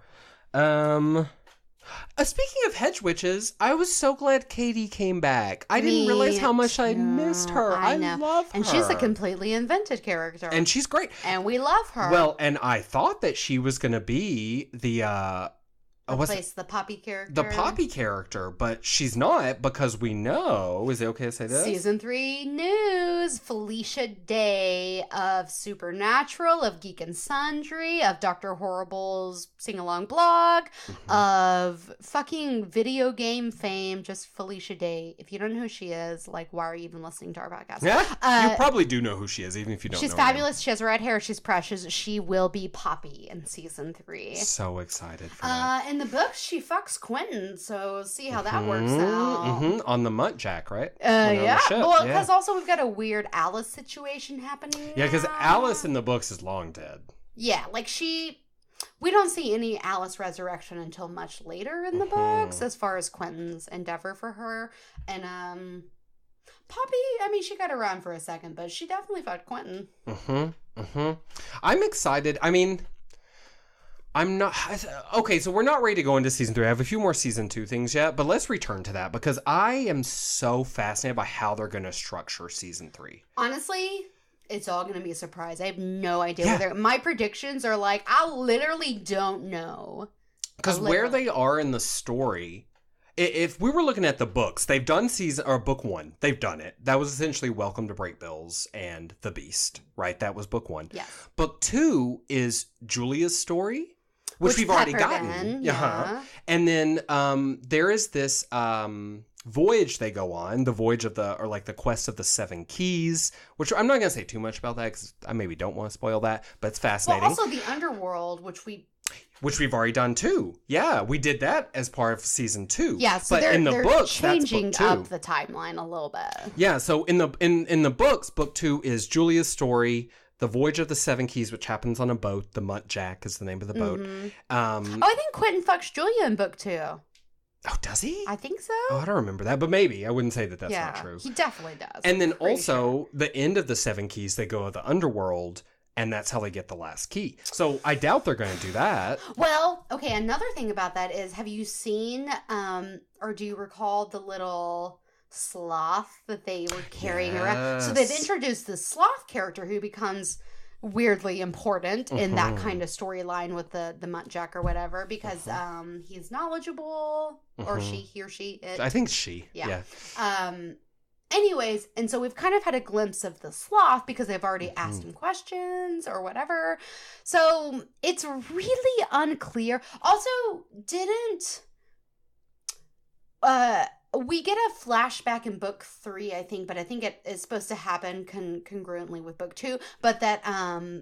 Speaking of hedge witches, I was so glad Katie came back. I didn't realize how much I missed her. I love her.
And she's a completely invented character.
And she's great.
And we love her.
Well, and I thought that she was going to be the
replace the Poppy character.
The Poppy character, but she's not because we know. Is it okay to say this?
Season 3 news. Felicia Day of Supernatural, of Geek and Sundry, of Dr. Horrible's sing-along blog, of fucking video game fame, just Felicia Day. If you don't know who she is, like, why are you even listening to our podcast?
Yeah, you probably do know who she is, even if you don't know
She's fabulous. She has red hair. She's precious. She will be Poppy in Season 3.
So excited for that.
In the books, she fucks Quentin, so see how that works out.
On the Mutt Jack, right?
Yeah. Well, because also we've got a weird Alice situation happening.
Yeah, because Alice in the books is long dead.
Yeah, like we don't see any Alice resurrection until much later in the books, as far as Quentin's endeavor for her. And Poppy, I mean, she got around for a second, but she definitely fucked Quentin.
I'm excited. I mean, I'm not... Okay, so we're not ready to go into Season 3. I have a few more Season 2 things yet, but let's return to that because I am so fascinated by how they're going to structure Season 3.
Honestly, it's all going to be a surprise. I have no idea whether... My predictions are like, I literally don't know.
Because where they are in the story... If we were looking at the books, they've done book 1. They've done it. That was essentially Welcome to Breakbills and The Beast, right? That was book 1.
Yeah.
Book 2 is Julia's story, which we've already gotten.
Yeah.
And then there is this voyage they go on, the voyage of the quest of the 7 keys, which I'm not going to say too much about that because I maybe don't want to spoil that, but it's fascinating.
Well, also the underworld, which we've already done too.
Yeah, we did that as part of Season 2.
Yeah, so
but in the books,
changing
that's book 2.
up the timeline a little bit.
Yeah, so in the books, book 2 is Julia's story, the voyage of the 7 keys, which happens on a boat. The Mutt Jack is the name of the boat.
I think Quentin fucks Julia in book 2.
Oh, does he?
I think so.
Oh, I don't remember that, but maybe. I wouldn't say that that's not true.
He definitely does.
And then also, the end of the 7 keys, they go to the underworld, and that's how they get the last key. So I doubt they're going to do that.
Well, okay, another thing about that is, have you seen, or do you recall the little sloth that they were carrying around? So they've introduced the sloth character who becomes weirdly important in that kind of storyline with the Muntjack or whatever because he's knowledgeable, or he or she.
I think she. Yeah.
Anyways, and so we've kind of had a glimpse of the sloth because they've already asked him questions or whatever. So it's really unclear. Also, didn't we get a flashback in book 3, I think, but I think it is supposed to happen congruently with book 2, but that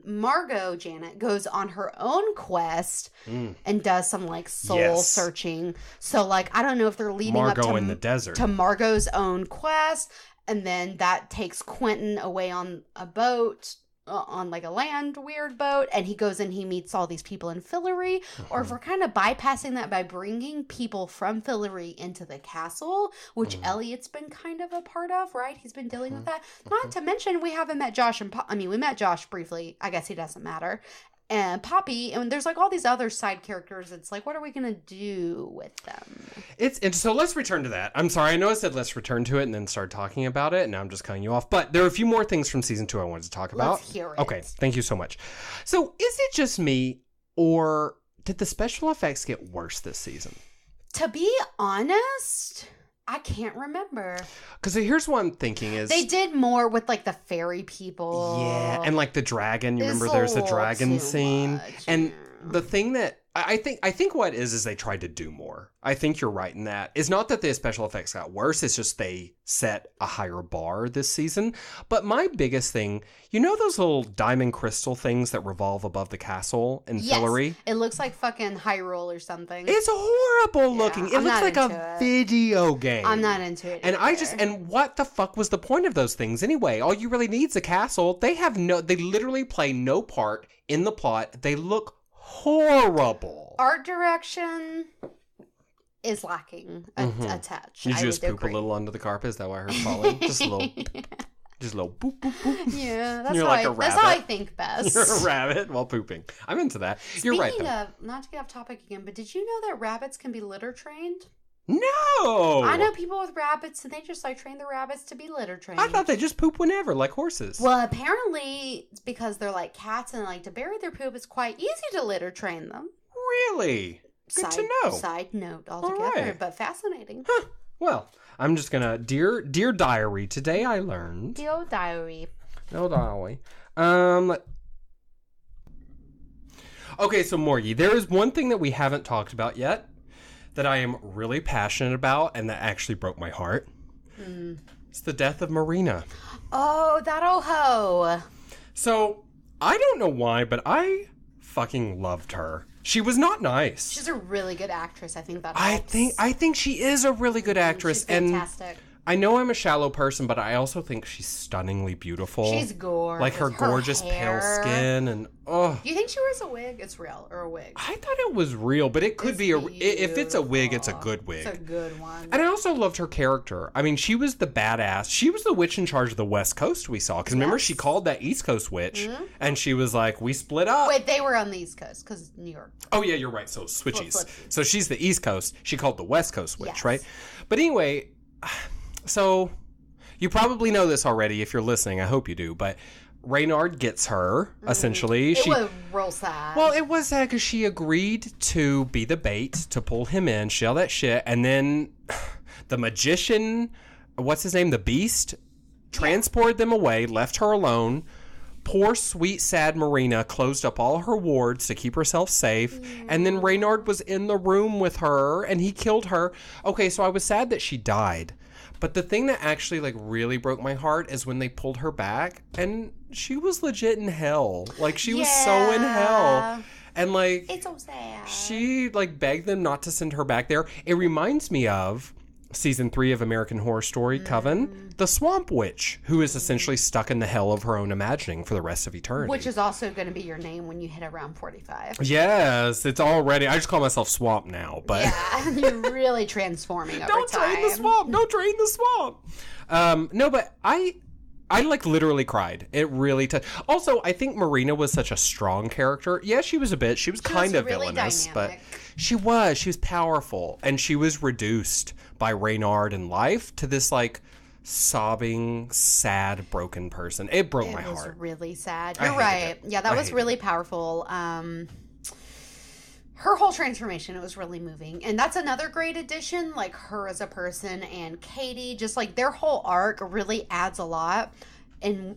Margo, Janet, goes on her own quest and does some like soul searching. So like, I don't know if they're leading
Margo
up to,
in the desert.
to Margo's own quest, and then that takes Quentin away on a boat, on like a land weird boat, and he goes and he meets all these people in Fillory, or if we're kind of bypassing that by bringing people from Fillory into the castle, which Elliot's been kind of a part of, right? He's been dealing with that. Not to mention we haven't met Josh and we met Josh briefly. I guess he doesn't matter. And Poppy, and there's like all these other side characters. It's like, what are we gonna do with them?
So let's return to that. I'm sorry, I know I said let's return to it and then start talking about it, and now I'm just cutting you off. But there are a few more things from Season 2 I wanted to talk about.
Let's hear it.
Okay, thank you so much. So is it just me, or did the special effects get worse this season?
To be honest, I can't remember.
Because here's what I'm thinking is...
They did more with, like, the fairy people.
Yeah, and, like, the dragon. You remember there's a dragon scene?
Much.
And the thing that... I think what it is they tried to do more. I think you're right in that. It's not that the special effects got worse. It's just they set a higher bar this season. But my biggest thing... You know those little diamond crystal things that revolve above the castle in Fillory?
It looks like fucking Hyrule or something.
It's horrible looking. It looks like a video game.
I'm not into it
And
either.
And what the fuck was the point of those things anyway? All you really need is a castle. They literally play no part in the plot. They look horrible.
Art direction is lacking a touch.
Did you just poop
agree.
a little under the carpet? Is that why I heard falling? Just a little... Just a little boop, boop, boop.
Yeah, that's,
You're
how,
like a
that's how I
rabbit.
think best.
You're a rabbit while pooping. I'm into that. You're right,
Speaking
though.
of, not to get off topic again, but did you know that rabbits can be litter trained?
No!
I know people with rabbits, and they just like train the rabbits to be litter trained.
I thought they just poop whenever, like horses.
Well, apparently, it's because they're like cats and like to bury their poop, it's quite easy to litter train them.
Really? Good to know.
Side note altogether,
right.
but fascinating.
Huh. Well, I'm just gonna dear diary. Today I learned.
Dear diary.
No diary. Okay, so Morgie, there is one thing that we haven't talked about yet that I am really passionate about, and that actually broke my heart. It's the death of Marina.
Oh, that old hoe.
So I don't know why, but I fucking loved her. She was not nice.
She's a really good actress. I think that helps.
I think she is a really good actress.
She's fantastic.
And I know I'm a shallow person, but I also think she's stunningly beautiful.
She's gorgeous.
Like her gorgeous pale skin and oh.
Do you think she wears a wig? It's real or a wig?
I thought it was real, but it could be if it's a wig, it's a good wig.
It's a good one.
And I also loved her character. I mean, she was the badass. She was the witch in charge of the West Coast we saw. Because remember, she called that East Coast witch, and she was like, "We split up."
Wait, they were on the East Coast because New York.
Oh yeah, you're right. So switchies.
Flipsies.
So she's the East Coast. She called the West Coast witch,
Yes.
right? But anyway, so you probably know this already if you're listening. I hope you do. But Reynard gets her, essentially.
It was real sad.
Well, it was sad because she agreed to be the bait, to pull him in, shell that shit, and then the magician, what's his name, the Beast, transported them away, left her alone. Poor, sweet, sad Marina closed up all her wards to keep herself safe, and then Reynard was in the room with her, and he killed her. Okay, so I was sad that she died. But the thing that actually like really broke my heart is when they pulled her back and she was legit in hell. Like she was so in hell. And like
it's so sad.
She like begged them not to send her back there. It reminds me of season 3 of American Horror Story, Coven, the Swamp Witch, who is essentially stuck in the hell of her own imagining for the rest of eternity.
Which is also going to be your name when you hit around 45.
Yes, it's already. I just call myself Swamp now, but
yeah, you're really transforming over
Don't
time.
drain the swamp. Don't drain the swamp. No, but I like literally cried. It really also, I think Marina was such a strong character. Yeah, she was a bitch. She was kind of
really
villainous,
dynamic.
but she was powerful, and she was reduced by Reynard in life to this like sobbing, sad, broken person. It broke my heart.
It was really sad. You're right. Yeah, that was really powerful. Her whole transformation, it was really moving. And that's another great addition, like her as a person and Katie, just like their whole arc really adds a lot. And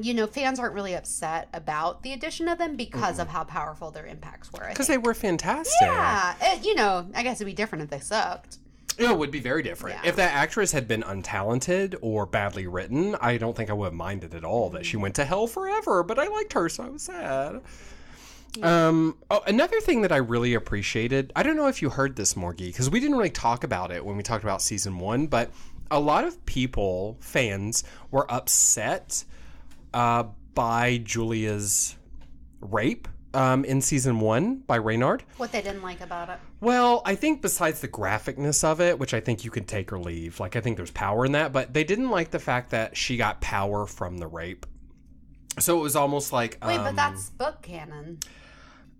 you know, fans aren't really upset about the addition of them because of how powerful their impacts were.
Because they were fantastic.
Yeah. You know, I guess it'd be different if they sucked.
It would be very different.
Yeah.
If that actress had been untalented or badly written, I don't think I would have minded at all that she went to hell forever, but I liked her, so I was sad. Yeah. Another thing that I really appreciated, I don't know if you heard this, Morgie, because we didn't really talk about it when we talked about season 1, but a lot of people, fans, were upset by Julia's rape in season 1 by Reynard.
What they didn't like about it?
Well, I think besides the graphicness of it, which I think you can take or leave, like I think there's power in that, but they didn't like the fact that she got power from the rape. So it was almost like
wait, but that's book canon.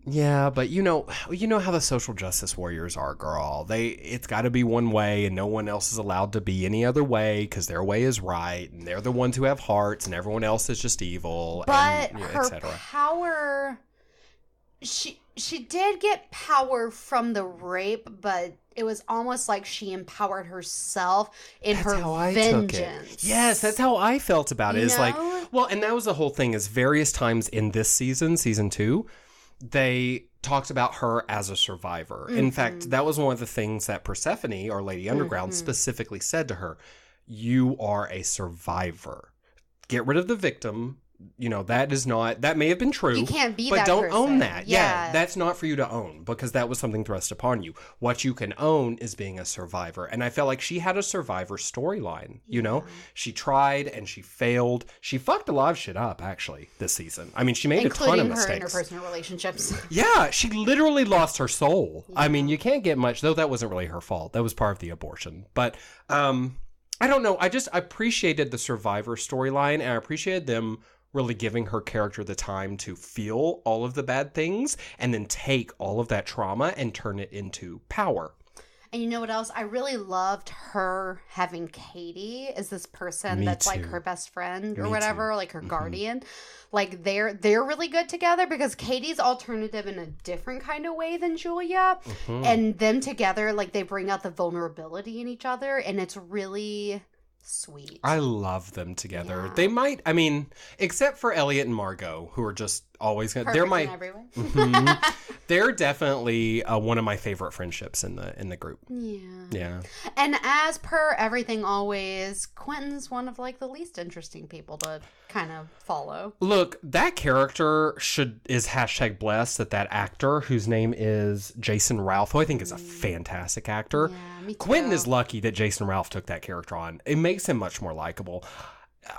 Yeah, but you know how the social justice warriors are, girl. It's got to be one way, and no one else is allowed to be any other way because their way is right, and they're the ones who have hearts, and everyone else is just evil.
But
and,
her power, she did get power from the rape, but it was almost like she empowered herself in her vengeance.
Yes, that's how I felt about it. It's like, well, and that was the whole thing. Is various times in this season 2. They talked about her as a survivor. In fact, that was one of the things that Persephone, or Lady Underground, specifically said to her. You are a survivor. Get rid of the victim. You know, that may have been true.
You can't be
but
that
don't
person.
own that.
Yeah,
that's not for you to own because that was something thrust upon you. What you can own is being a survivor. And I felt like she had a survivor storyline, you know? She tried and she failed. She fucked a lot of shit up, actually, this season. I mean, she made a ton of mistakes.
Including her interpersonal relationships.
Yeah, she literally lost her soul. Yeah. I mean, you can't get much, though that wasn't really her fault. That was part of the abortion. But, I don't know. I just appreciated the survivor storyline, and I appreciated them really giving her character the time to feel all of the bad things and then take all of that trauma and turn it into power.
And you know what else? I really loved her having Katie as this person
Me
that's
too.
like her best friend or
Me
whatever,
too.
like her
Mhm.
guardian. Like they're really good together because Katie's alternative in a different kind of way than Julia.
Mhm.
And them together, like they bring out the vulnerability in each other, and it's really sweet.
I love them together.
Yeah.
They might, I mean, except for Elliot and Margo, who are just always going to, they're
Perfect
my,
in every way.
Mhm. They're definitely one of my favorite friendships in the group.
Yeah.
Yeah.
And as per everything always, Quentin's one of like the least interesting people to kind of follow.
Look, that character is hashtag blessed that actor whose name is Jason Ralph, who I think is a fantastic actor.
Yeah, me too.
Quentin is lucky that Jason Ralph took that character on. It makes him much more likable.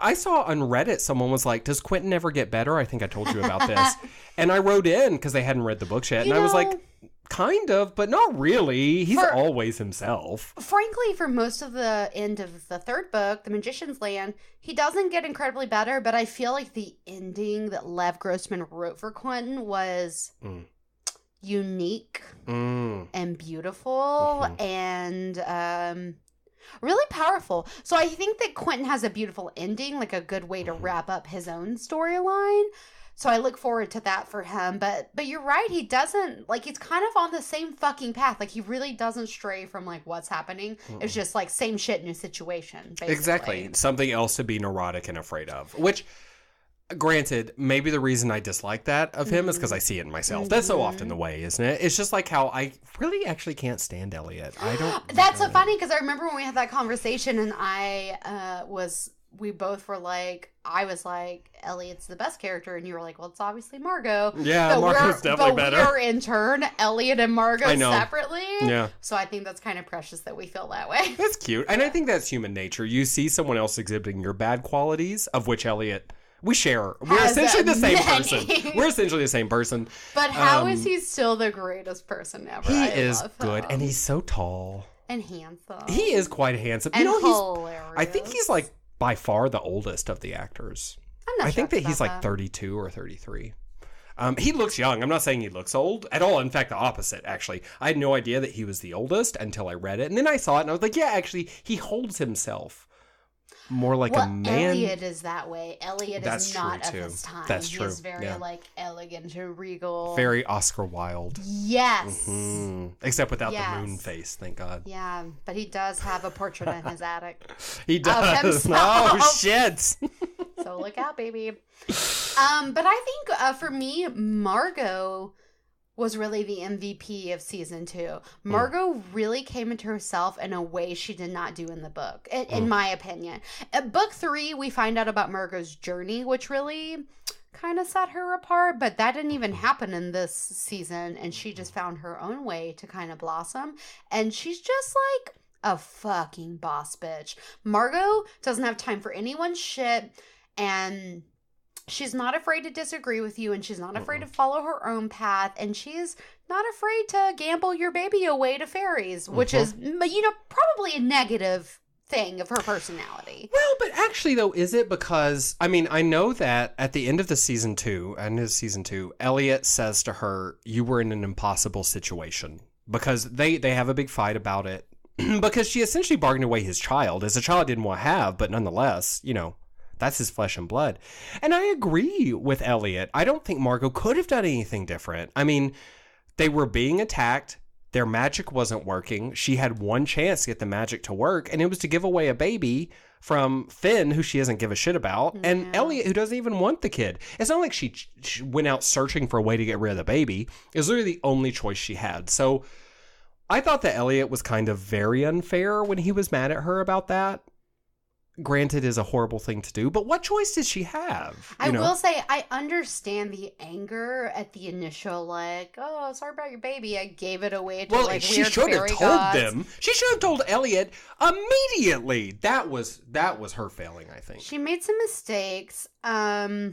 I saw on Reddit someone was like, does Quentin ever get better? I think I told you about this. And I wrote in because they hadn't read the books yet. And I was like, kind of, but not really. He's always himself.
Frankly, for most of the end of the third book, The Magician's Land, he doesn't get incredibly better, but I feel like the ending that Lev Grossman wrote for Quentin was unique and beautiful and really powerful. So I think that Quentin has a beautiful ending, like a good way to wrap up his own storyline. So I look forward to that for him. But you're right, he doesn't, like, he's kind of on the same fucking path. Like, he really doesn't stray from, like, what's happening. It's just, like, same shit, new situation, basically.
Exactly. Something else to be neurotic and afraid of. Which, granted, maybe the reason I dislike that of him is because I see it in myself. That's so often the way, isn't it? It's just like how I really actually can't stand Elliot. I don't.
That's so funny because I remember when we had that conversation and we both were like, I was like, Elliot's the best character, and you were like, well, it's obviously Margo.
Yeah, Margo's definitely better.
But we're in turn Elliot and Margo separately.
Yeah.
So I think that's kind of precious that we feel that way.
That's cute. And I think that's human nature. You see someone else exhibiting your bad qualities, of which Elliot, we share. We're essentially the same person. We're essentially the same person.
But how is he still the greatest person ever?
He is good, and he's so tall.
And handsome.
He is quite handsome.
And hilarious.
I think he's like by far the oldest of the actors. I think that he's like 32 or 33. He looks young. I'm not saying he looks old at all. In fact, the opposite, actually. I had no idea that he was the oldest until I read it. And then I saw it and I was like, yeah, actually, he holds himself more like a man.
Elliot is that way. Elliot is not of his time.
That's true.
He's very like elegant and regal.
Very Oscar Wilde.
Yes.
Mm-hmm. Except without the moon face, thank God.
Yeah, but he does have a portrait in his attic.
He does. Oh, shit.
So look out, baby. But I think for me, Margo was really the MVP of season 2. Margo really came into herself in a way she did not do in the book, in my opinion. At book 3, we find out about Margo's journey, which really kind of set her apart, but that didn't even happen in this season, and she just found her own way to kind of blossom, and she's just like a fucking boss bitch. Margo doesn't have time for anyone's shit, and she's not afraid to disagree with you, and she's not afraid to follow her own path, and she's not afraid to gamble your baby away to fairies, which is, probably a negative thing of her personality.
Well, but actually, though, is it? Because, I mean, I know that at the end of the season 2, Elliot says to her, you were in an impossible situation. Because they have a big fight about it. Because she essentially bargained away his child, as a child didn't want to have, but nonetheless, that's his flesh and blood. And I agree with Elliot. I don't think Margo could have done anything different. I mean, they were being attacked. Their magic wasn't working. She had one chance to get the magic to work, and it was to give away a baby from Finn, who she doesn't give a shit about, and Elliot, who doesn't even want the kid. It's not like she went out searching for a way to get rid of the baby. It was literally the only choice she had. So I thought that Elliot was kind of very unfair when he was mad at her about that. Granted, is a horrible thing to do, but what choice did she have?
I will say, I understand the anger at the initial, like, oh, sorry about your baby. I gave it away to,
she
weird
should have
fairy
told
gods.
them. She should have told Elliot immediately. That was her failing, I think.
She made some mistakes. But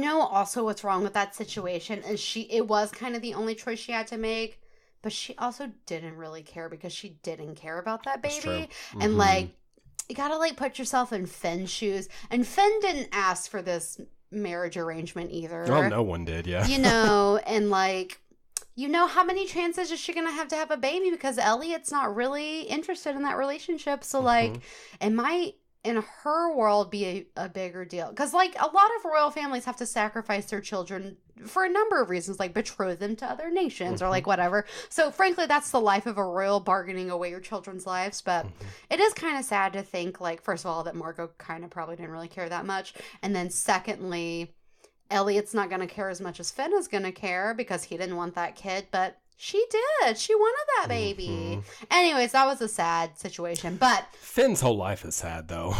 also what's wrong with that situation is it was kind of the only choice she had to make, but she also didn't really care because she didn't care about that baby. Mm-hmm. And you gotta put yourself in Finn's shoes. And Finn didn't ask for this marriage arrangement either.
Oh, no one did, yeah.
And you know, how many chances is she going to have a baby? Because Elliot's not really interested in that relationship. So, like, it might, in her world, be a bigger deal. Because, like, a lot of royal families have to sacrifice their children for a number of reasons, like betroth them to other nations or, like, whatever. So, frankly, that's the life of a royal, bargaining away your children's lives. But it is kind of sad to think, like, first of all, that Margo kind of probably didn't really care that much. And then, secondly, Elliot's not going to care as much as Finn is going to care because he didn't want that kid, but she did. She wanted that baby. Anyways, that was a sad situation, but
Finn's whole life is sad, though.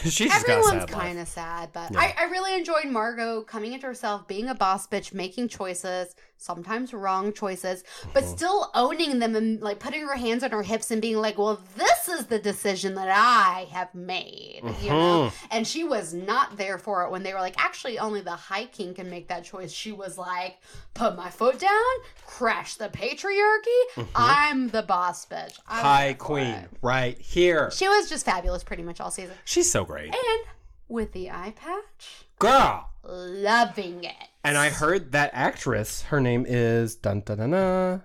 She's got a sad life.
Everyone's kind of sad, but yeah. I really enjoyed Margo coming into herself, being a boss bitch, making choices, sometimes wrong choices, but still owning them and, like, putting her hands on her hips and being like, well, this is the decision that I have made, you know? And she was not there for it when they were like, actually, only the High King can make that choice. She was like, put my foot down, crash the patriarchy, I'm the boss bitch.
High Queen, right here.
She was just fabulous pretty much all season.
She's so great.
And with the eye patch,
girl,
loving it.
And I heard that actress, her name is dun dun dun dun.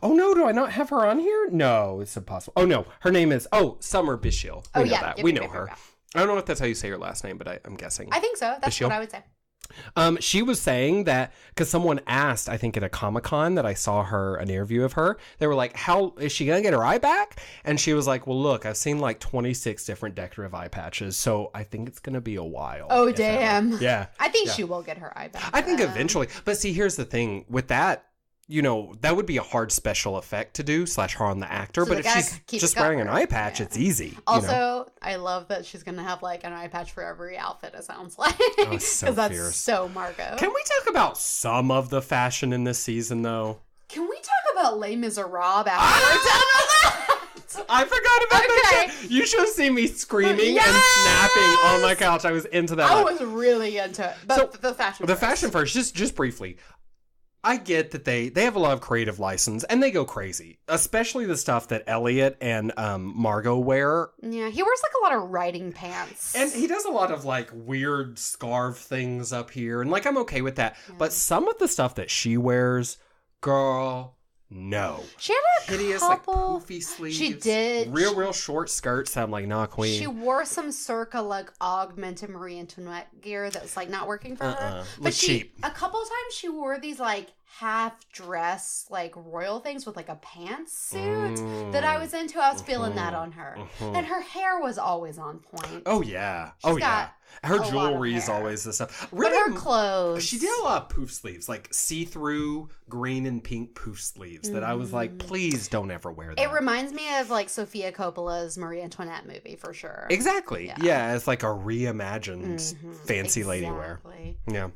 Oh no, do I not have her on here? No, it's impossible. Oh no, her name is Summer Bishil. We know that. We know her. I don't know if that's how you say her last name, but I'm guessing.
I think so. That's Bishil. What I would say.
She was saying that because someone asked, I think at a Comic-Con that I saw an interview of her, they were like, how is she gonna get her eye back? And she was like, well, look, I've seen like 26 different decorative eye patches, so I think it's gonna be a while.
Oh damn.
Yeah,
I think she will get her eye back.
I think eventually, but see, here's the thing with that, you know, that would be a hard special effect to do / harm the actor. So but if she's just wearing an eye patch, it's easy.
Also,
you know?
I love that she's going to have like an eye patch for every outfit, it sounds like.
Oh, so
that's
fierce.
So Margo.
Can we talk about some of the fashion in this season, though?
Can we talk about Les Miserables after
I forgot about that shit. You should have seen me screaming and snapping on my couch. I was into that.
I was really into it. But so, the fashion
first, just briefly. I get that they have a lot of creative license and they go crazy, especially the stuff that Elliot and Margo wear.
Yeah, he wears like a lot of riding pants.
And he does a lot of like weird scarf things up here. And like, I'm okay with that. Yeah. But some of the stuff that she wears, girl, no.
She had a
hideous,
couple,
like poofy sleeves.
She did.
Real short skirts. I'm like, nah, queen.
She wore some circa like augmented Marie Antoinette gear that was like not working for her.
But
cheap. A couple times she wore these like half dress like royal things with like a pantsuit that I was into. I was feeling that on her. And her hair was always on point.
Oh yeah. Yeah. Her jewelry is always the stuff.
Really, but her clothes.
She did a lot of poof sleeves, like see-through green and pink poof sleeves that I was like, please don't ever wear that.
It reminds me of like Sofia Coppola's Marie Antoinette movie for sure.
Exactly. Yeah, it's like a reimagined fancy lady wear. Yeah.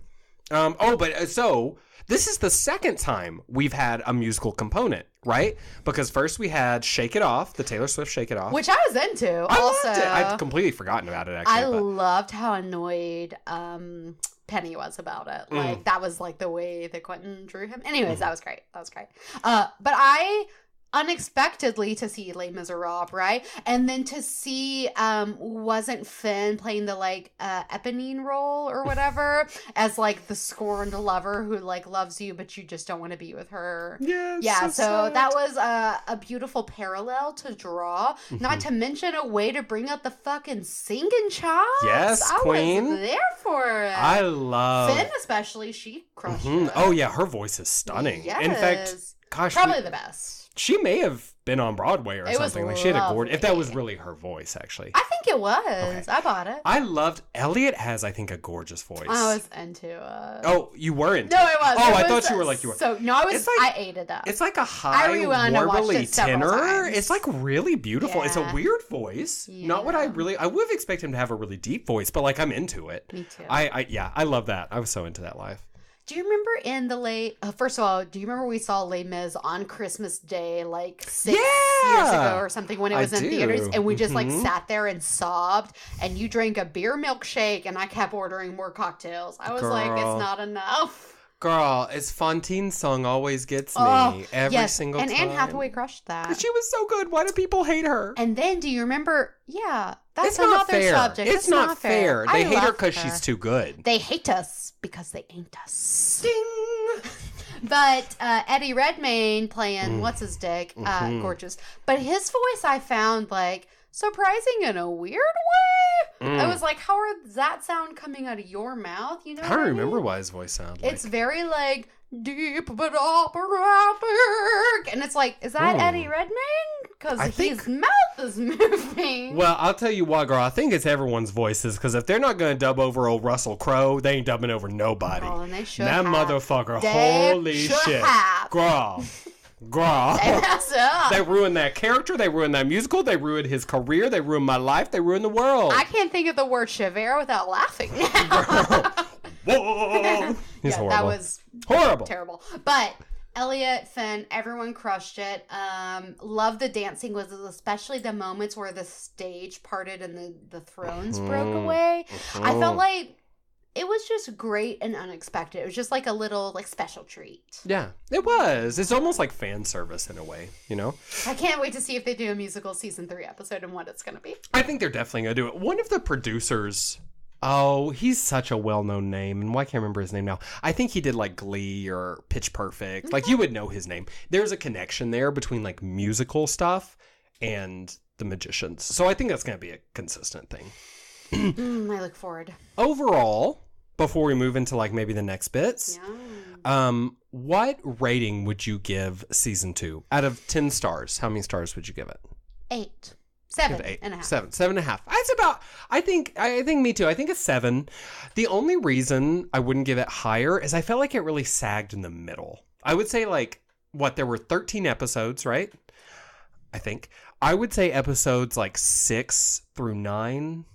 So this is the second time we've had a musical component, right? Because first we had Shake It Off, the Taylor Swift Shake It Off.
Which I was into.
I loved it. I'd completely forgotten about it, actually.
I loved how annoyed Penny was about it. Like, that was like the way that Quentin drew him. Anyways, that was great. But I unexpectedly to see Les Miserables, right? And then to see wasn't Finn playing the like Eponine role or whatever as like the scorned lover who like loves you but you just don't want to be with her. Yeah, so that was a beautiful parallel to draw. Not to mention a way to bring out the fucking singing chops.
Yes, queen.
I was there for it.
I love
Finn especially. She crushed it.
Oh yeah, her voice is stunning.
Yes.
In fact, gosh,
probably the best.
She may have been on Broadway or something. Like she had a gorgeous. If that was really her voice, actually.
I think it was.
Okay.
I bought it.
I loved. Elliot has, I think, a gorgeous voice.
I was into it.
Oh, you weren't?
No, I was.
Oh, I thought you were like you were.
So no, I was. Like, I ate it up.
It's like a high, warbly tenor.
Times.
It's like really beautiful. Yeah. It's a weird voice. Yeah. Not what I would have expected him to have a really deep voice, but like I'm into it.
Me too.
I love that. I was so into that live.
Do you remember in the first of all, do you remember we saw Les Mis on Christmas Day like 6 years ago or something when it was in theaters? And we just like sat there and sobbed and you drank a beer milkshake and I kept ordering more cocktails. I was like, it's not enough.
Girl, it's Fontine's song always gets me every single time.
And Anne Hathaway crushed that.
She was so good. Why do people hate her?
And then do you remember? Yeah, that's
another
not fair. Subject.
It's not fair. They hate her because she's too good.
They hate us because they ain't us.
Ding!
But Eddie Redmayne playing what's his dick, gorgeous. But his voice I found like surprising in a weird way. I was like, how is that sound coming out of your mouth? You know,
I don't remember what his voice sounded like.
It's very like deep but operatic, and it's like, is that Eddie Redmayne? Because his mouth is moving.
Well, I'll tell you what, girl. I think it's everyone's voices, because if they're not going to dub over old Russell Crowe, they ain't dubbing over nobody.
Oh, and they should
that
have.
Motherfucker,
They
holy
should
shit,
have.
girl.
They messed up.
They ruined that character. They ruined that musical. They ruined his career. They ruined my life. They ruined the world.
I can't think of the word Chevere without laughing.
Whoa! He's horrible.
That was
horrible.
Terrible. But Elliot, Finn, everyone crushed it. Love the dancing, was especially the moments where the stage parted and the thrones broke away. I felt like it was just great and unexpected. It was just like a little like special treat.
Yeah, it was. It's almost like fan service in a way, you know?
I can't wait to see if they do a musical season 3 episode and what it's going to be.
I think they're definitely going to do it. One of the producers, oh, he's such a well-known name, and why can't I remember his name now? I think he did like Glee or Pitch Perfect. Like, you would know his name. There's a connection there between like musical stuff and the Magicians. So I think that's going to be a consistent thing.
I look forward.
Overall, before we move into like maybe the next bits, what rating would you give season 2 out of 10 stars? How many stars would you give it?
8. 7.5.
7.5. That's about. I think me too. I think it's 7. The only reason I wouldn't give it higher is I felt like it really sagged in the middle. I would say like there were 13 episodes, right? I think I would say episodes like 6 through 9.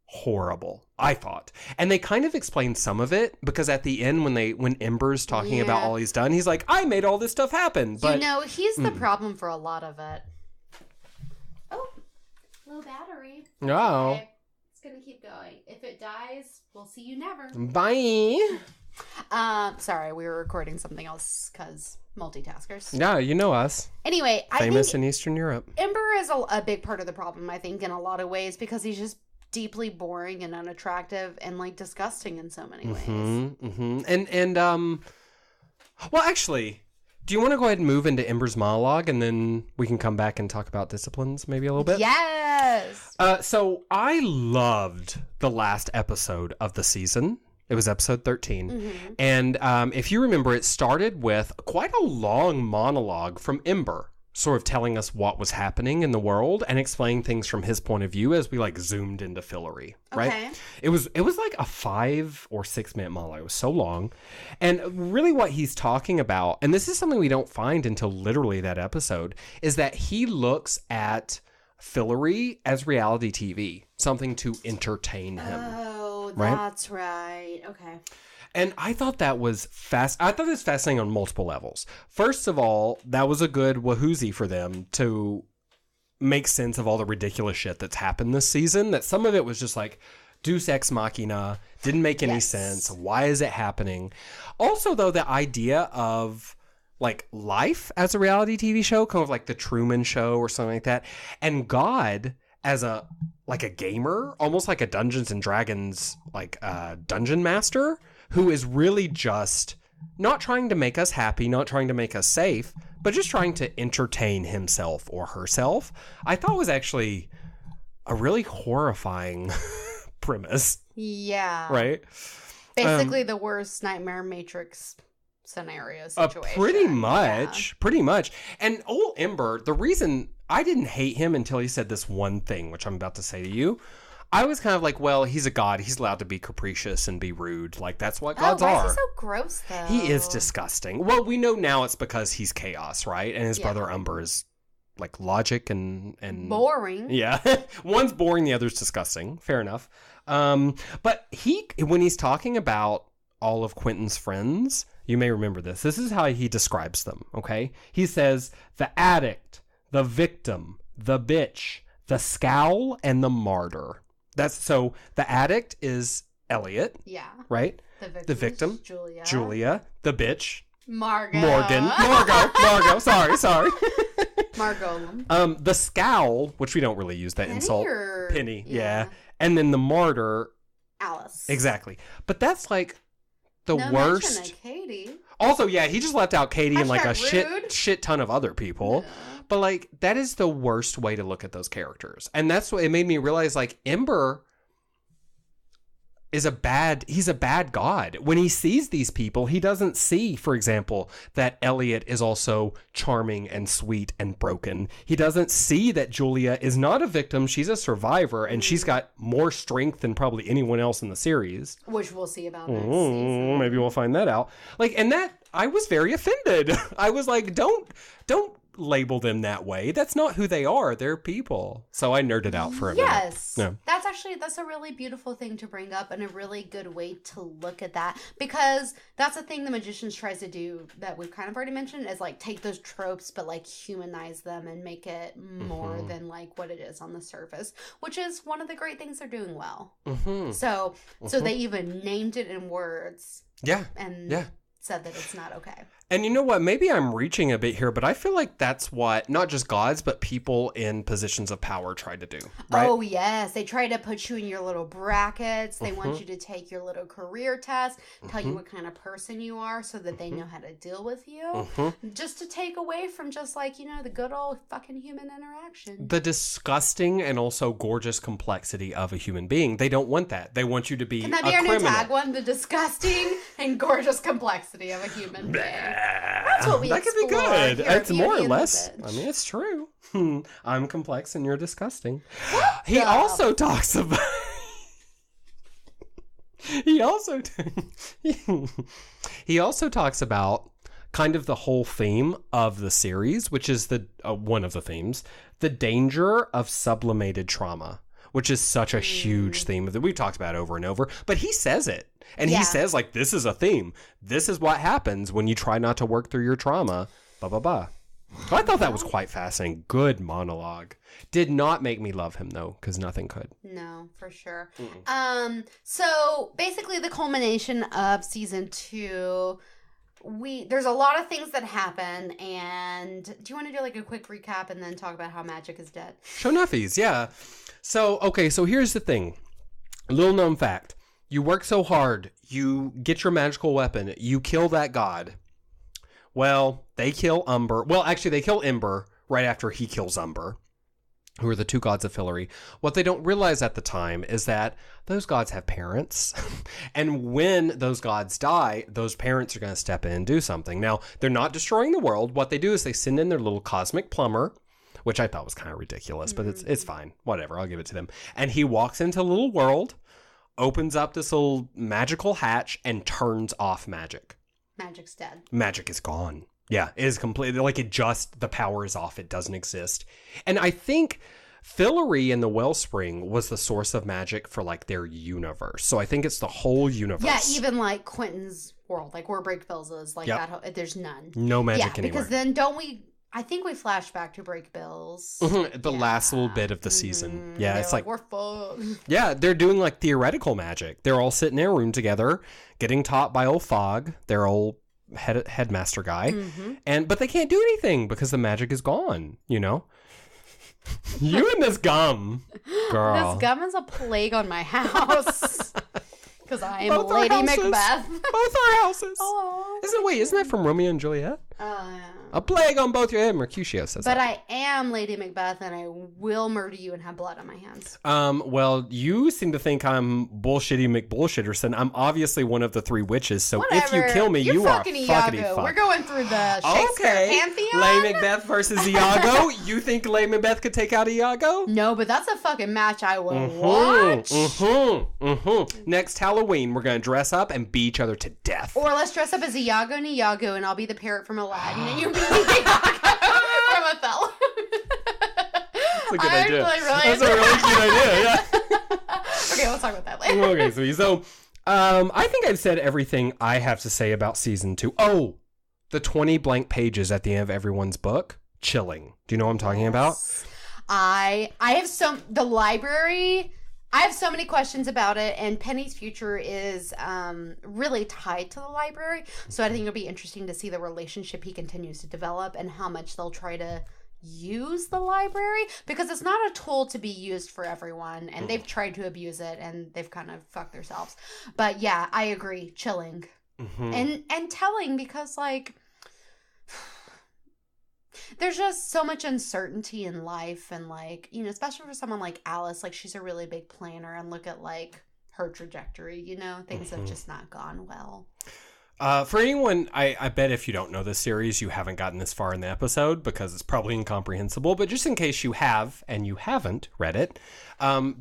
Horrible, I thought. And they kind of explained some of it, because at the end when Ember's talking about all he's done, he's like, I made all this stuff happen. But
he's the problem for a lot of it. Oh, low battery.
Oh.
Okay. It's gonna keep going. If it dies, we'll see you never.
Bye.
Sorry, we were recording something else because multitaskers.
Yeah, you know us.
Anyway,
famous
I think
in Eastern Europe.
Ember is a big part of the problem, I think, in a lot of ways, because he's just deeply boring and unattractive and like disgusting in so many ways.
And well, actually, do you want to go ahead and move into Ember's monologue, and then we can come back and talk about disciplines maybe a little bit?
Yes.
So I loved the last episode of the season. It was episode 13. And if you remember, it started with quite a long monologue from Ember, sort of telling us what was happening in the world and explaining things from his point of view as we like zoomed into Fillory, right?
Okay.
It was like a 5 or 6 minute monologue. It was so long. And really what he's talking about, and this is something we don't find until literally that episode, is that he looks at Fillory as reality TV, something to entertain him.
Oh,
right?
That's right. Okay.
And I thought that was I thought it was fascinating on multiple levels. First of all, that was a good wahoozy for them to make sense of all the ridiculous shit that's happened this season. That some of it was just like Deus Ex Machina, didn't make any sense. Why is it happening? Also, though, the idea of like life as a reality TV show, kind of like the Truman Show or something like that, and God as a gamer, almost like a Dungeons and Dragons like dungeon master, who is really just not trying to make us happy, not trying to make us safe, but just trying to entertain himself or herself, I thought was actually a really horrifying premise.
Yeah.
Right?
Basically the worst Nightmare Matrix scenario situation.
Pretty much. And old Ember, the reason I didn't hate him until he said this one thing, which I'm about to say to you, I was kind of like, well, he's a god. He's allowed to be capricious and be rude. Like, that's what gods are.
Why is he so gross, though?
He is disgusting. Well, we know now it's because he's chaos, right? And his brother Umber is, like, logic and...
boring.
Yeah. One's boring, the other's disgusting. Fair enough. But when he's talking about all of Quentin's friends, you may remember this. This is how he describes them, okay? He says, the addict, the victim, the bitch, the scowl, and the martyr. So the addict is Elliot. Yeah. Right? The victim. Julia. The bitch.
Morgan.
Margo. Sorry.
Margo.
The scowl, which we don't really use that insult. Penny. Yeah. And then the martyr.
Alice.
Exactly. But that's like the worst.
Mention of Katie.
Also, yeah, he just left out Katie and like a
Rude.
shit ton of other people.
Yeah.
But like that is the worst way to look at those characters. And that's what it made me realize, like, Ember is he's a bad god. When he sees these people, he doesn't see, for example, that Elliot is also charming and sweet and broken. He doesn't see that Julia is not a victim, she's a survivor, and she's got more strength than probably anyone else in the series.
Which we'll see about next season.
Maybe we'll find that out. Like, and that, I was very offended. I was like, don't label them that way. That's not who they are. They're people. So I nerded out for a minute.
Yes.
Yeah.
That's a really beautiful thing to bring up and a really good way to look at that, because that's the thing the Magicians tries to do that we've kind of already mentioned, is like take those tropes but like humanize them and make it more than like what it is on the surface, which is one of the great things they're doing well. So they even named it in words.
Yeah.
And said that it's not okay.
And you know what? Maybe I'm reaching a bit here, but I feel like that's what not just gods, but people in positions of power try to do. Right?
Oh, yes. They try to put you in your little brackets. They want you to take your little career test, tell you what kind of person you are so that they know how to deal with you. Just to take away from just like, you know, the good old fucking human interaction.
The disgusting and also gorgeous complexity of a human being. They don't want that. They want you to be
Can that be
a
our
criminal.
new tagline? The disgusting and gorgeous complexity of a human being. That's what we
That could be
explore
good.
here at
It's more or
Beauty and the
less.
Bitch.
I mean, it's true. I'm complex and you're disgusting.
What
He
the-
also talks about. He also talks about kind of the whole theme of the series, which is the one of the themes, the danger of sublimated trauma, which is such a huge theme that we've talked about over and over. But he says it. And he says, like, this is a theme. This is what happens when you try not to work through your trauma. Blah, blah, blah. So I thought that was quite fascinating. Good monologue. Did not make me love him, though, because nothing could.
No, for sure. So basically the culmination of season 2, there's a lot of things that happen, and do you want to do like a quick recap and then talk about how magic is dead?
Show nuffies, yeah. So, okay, so here's the thing. A little known fact. You work so hard, you get your magical weapon, you kill that god. Well, they kill Umber. Well, actually, they kill Ember right after he kills Umber, who are the two gods of Fillory. What they don't realize at the time is that those gods have parents. And when those gods die, those parents are going to step in and do something. Now, they're not destroying the world. What they do is they send in their little cosmic plumber, which I thought was kind of ridiculous, but it's fine. Whatever, I'll give it to them. And he walks into a little world, opens up this little magical hatch, and turns off magic.
Magic's dead.
Magic is gone. Yeah, it is completely, like, the power is off. It doesn't exist. And I think Fillory and the Wellspring was the source of magic for, like, their universe. So I think it's the whole universe.
Yeah, even like Quentin's world, like where Break Bills is, like that. There's none.
No magic anywhere.
Because then I think we flash back to Break Bills.
The last little bit of the season. Yeah, it's like
we're fucked.
Yeah, they're doing like theoretical magic. They're all sitting in a room together, getting taught by old Fogg, their old headmaster guy. But they can't do anything because the magic is gone, you know? You and this gum, girl.
This gum is a plague on my house. Because I am
Both our
Lady
houses.
Macbeth.
Both our houses.
Oh.
Isn't that from Romeo and Juliet?
Yeah.
A plague on both your head. Mercutio says
But
that.
I am Lady Macbeth, and I will murder you and have blood on my hands.
Well, you seem to think I'm bullshitty McBullshitter, and I'm obviously one of the three witches, so if you kill me,
You're
you are
fucking
fuckity
Iago.
fuck.
We're going through the Shakespeare pantheon.
Lady Macbeth versus Iago. You think Lady Macbeth could take out Iago?
No, but that's a fucking match I will watch.
Next Halloween, we're going to dress up and beat each other to death.
Or let's dress up as Iago and Iago, and I'll be the parrot from Aladdin, and you be Iago from Othello.
That's a good idea.
Really
That's a really cute idea, yeah.
Okay, we'll talk about that later.
Okay, sweetie. So, I think I've said everything I have to say about season 2. Oh, the 20 blank pages at the end of everyone's book. Chilling. Do you know what I'm talking about?
I have the library. I have so many questions about it, and Penny's future is really tied to the library. So I think it'll be interesting to see the relationship he continues to develop and how much they'll try to use the library, because it's not a tool to be used for everyone, and they've tried to abuse it and they've kind of fucked themselves. But yeah, I agree. Chilling. and telling, because like there's just so much uncertainty in life, and like, you know, especially for someone like Alice, like she's a really big planner, and look at like her trajectory, you know, things have just not gone well.
For anyone, I bet if you don't know this series, you haven't gotten this far in the episode because it's probably incomprehensible. But just in case you have and you haven't read it,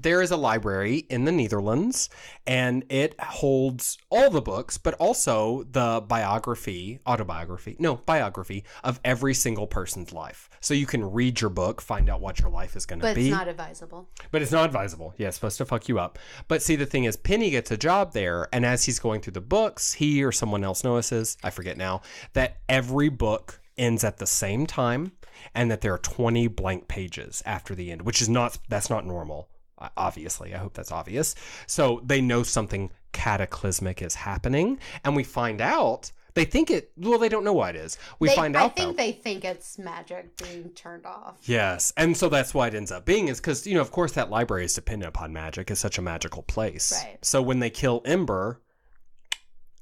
there is a library in the Netherlands, and it holds all the books, but also the biography of every single person's life. So you can read your book, find out what your life is going to be.
But it's not advisable.
But it's not advisable. Yeah, it's supposed to fuck you up. But see, the thing is, Penny gets a job there, and as he's going through the books, he or someone else notices, I forget now, that every book ends at the same time, and that there are 20 blank pages after the end, which is that's not normal. Obviously, I hope that's obvious. So they know something cataclysmic is happening, and we find out. They think they don't know what it is. I think
they think it's magic being turned off.
Yes. And so that's why it ends up being, is because, you know, of course that library is dependent upon magic. It's such a magical place.
Right.
So when they kill Ember,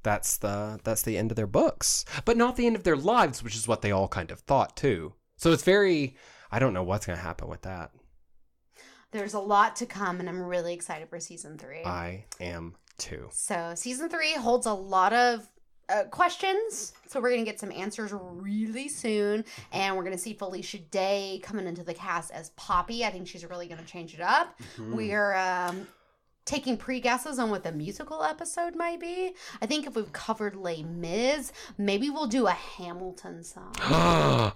that's the end of their books. But not the end of their lives, which is what they all kind of thought too. So it's I don't know what's going to happen with that.
There's a lot to come, and I'm really excited for season 3.
I am too.
So season 3 holds a lot of questions, so we're gonna get some answers really soon, and we're gonna see Felicia Day coming into the cast as Poppy. I think she's really gonna change it up. We are taking pre-guesses on what the musical episode might be. I think if we've covered Les Mis, maybe we'll do a Hamilton song.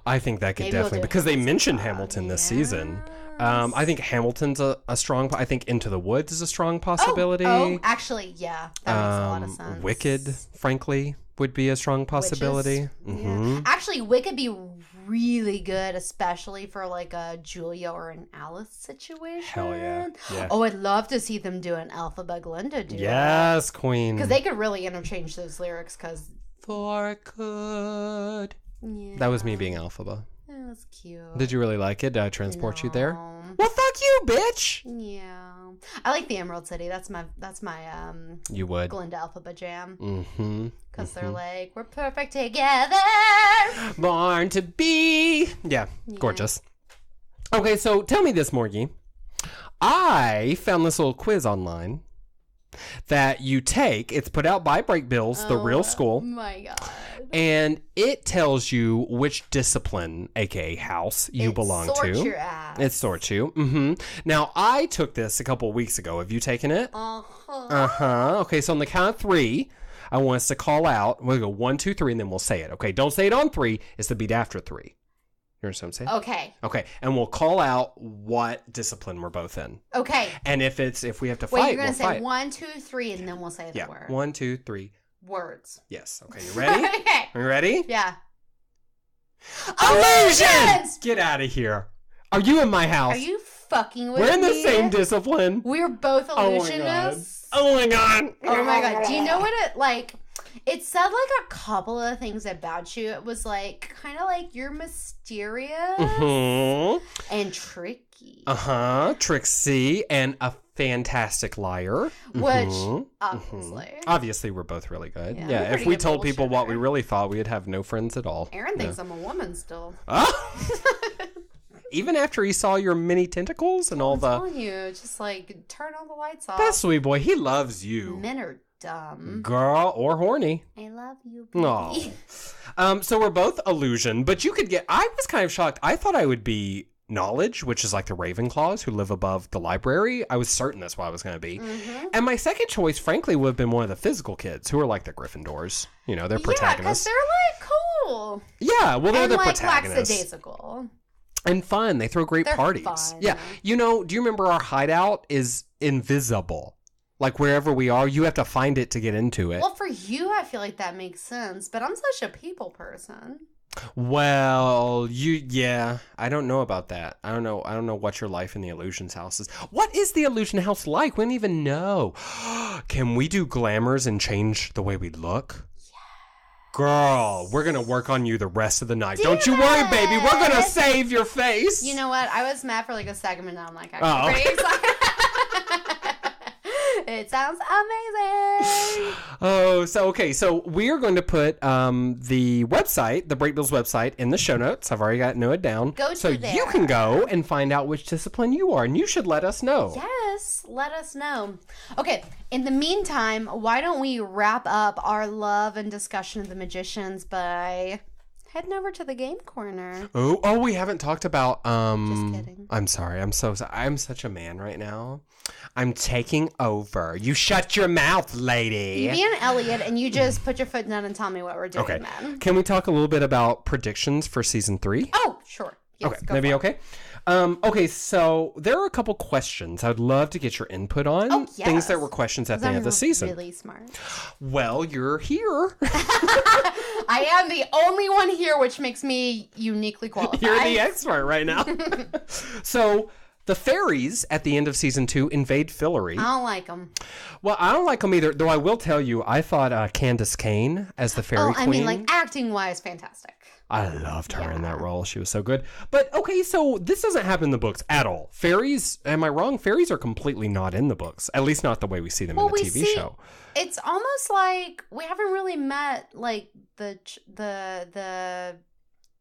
I think that could definitely, because they mentioned Hamilton this season. I think Hamilton's a strong. I think Into the Woods is a strong possibility.
Oh, actually, yeah, that makes a lot of sense.
Wicked, frankly, would be a strong possibility.
Yeah. Actually, Wicked be really good, especially for like a Julia or an Alice situation.
Hell yeah.
Oh, I'd love to see them do an Elphaba Glinda duet.
Yes, queen.
Because they could really interchange those lyrics. Because
for good.
Yeah.
That was me being Elphaba.
It was cute.
Did you really like it? Did I transport you there? Well, fuck you, bitch.
Yeah, I like the Emerald City. That's my
you would
Glinda Elphaba jam. Because they're like, we're perfect together,
born to be. Yeah, gorgeous. Okay, so tell me this, Morgie. I found this little quiz online that you take. It's put out by Break Bills, the real school.
Oh my god.
And it tells you which discipline, aka house, you belong to. It sorts your ass. It sorts you. Now, I took this a couple of weeks ago. Have you taken it? Okay, so on the count of 3, I want us to call out. We'll go 1, 2, 3, and then we'll say it. Okay, don't say it on 3. It's the beat after 3. You understand what I'm saying? Okay, and we'll call out what discipline we're both in.
Okay.
And if we have to fight,
you're going to say 1, 2, 3, and then we'll say the word.
1, 2, 3.
Words.
Yes. Okay, you ready?
Okay.
Are you ready?
Yeah.
Illusions! Get out of here. Are you in my house?
Are you fucking with me?
We're in the same discipline.
We're both illusionists.
Oh my god.
Oh my god. Do you know what it, like, it said like a couple of things about you. It was like, kind of like you're mysterious and tricky.
Trixie, and a fantastic liar.
Which,
obviously we're both really good. Yeah, if we told people what we really thought, we'd have no friends at all.
Aaron thinks I'm a woman still.
Even after he saw your mini tentacles and all
I'm telling you, just like, turn all the lights off.
That sweet boy, he loves you.
Men are dumb.
Girl, or horny.
I love you, baby.
So we're both illusion, but you could get, I was kind of shocked. I thought I would be knowledge, which is like the Ravenclaws who live above the library. I was certain that's what I was going to be. And my second choice, frankly, would have been one of the physical kids who are like the Gryffindors. You know, they're protagonists.
Yeah, because they're like cool.
Yeah, well, they're
and
the
like
protagonists.
Lackadaisical.
And fun. They throw great parties.
Fun.
Yeah. You know, do you remember our hideout is invisible? Like wherever we are, you have to find it to get into it.
Well, for you, I feel like that makes sense, but I'm such a people person.
Well, I don't know about that. I don't know what your life in the Illusions house is. What is the Illusion house like? We don't even know. Can we do glamours and change the way we look? Yes. Girl, we're going to work on you the rest of the night. Don't you worry, baby. We're going to save your face.
You know what? I was mad for like a segment, and I'm like, actually pretty excited. It sounds amazing.
Oh, so okay. So we are going to put the website, the Break Bills website, in the show notes. I've already got Noah down.
Go to
so
there.
You can go and find out which discipline you are, and you should let us know.
Yes, let us know. Okay, in the meantime, why don't we wrap up our love and discussion of the magicians by heading over to the game corner.
Oh, we haven't talked about
Just kidding.
I'm sorry. I'm so sorry. I'm such a man right now. I'm taking over. You shut your mouth, lady.
You be an Elliot and you just put your foot down and tell me what we're doing,
Okay.
man.
Can we talk a little bit about predictions for season 3?
Oh, sure. Yes,
okay.
go
Maybe
for
okay. Okay, so there are a couple questions I'd love to get your input on.
Oh, yes.
Things that were questions at the end of the season.
Really smart.
Well, you're here.
I am the only one here, which makes me uniquely qualified.
You're the expert right now. So, the fairies at the end of season 2 invade Fillory.
I don't like them.
Well, I don't like them either, though I will tell you, I thought Candace Kane as the fairy queen.
I mean, like, acting-wise, fantastic.
I loved her in that role. She was so good. But, okay, so this doesn't happen in the books at all. Fairies, am I wrong? Fairies are completely not in the books. At least not the way we see them in the TV show.
It's almost like we haven't really met, like, the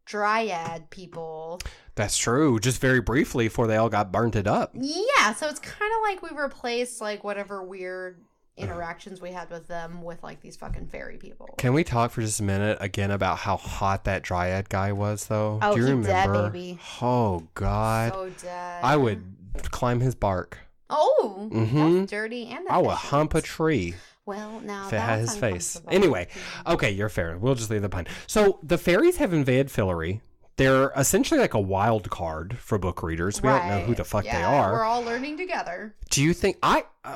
dryad people.
That's true. Just very briefly before they all got burnt it up.
Yeah, so it's kind of like we replaced, like, whatever weird interactions we had with them with, like, these fucking fairy people.
Can we talk for just a minute again about how hot that dryad guy was, though?
Oh,
do you remember?
Dead, baby.
Oh, God.
So dead.
I would climb his bark.
Oh,
Mm-hmm.
that's dirty and
I would
efficient.
hump a tree.
Well, now
If it had his face.
uncomfortable.
Anyway, okay, you're fair. We'll just leave the pun. So the fairies have invaded Fillory. They're essentially like a wild card for book readers. We don't know who the fuck they are.
We're all learning together.
Do you think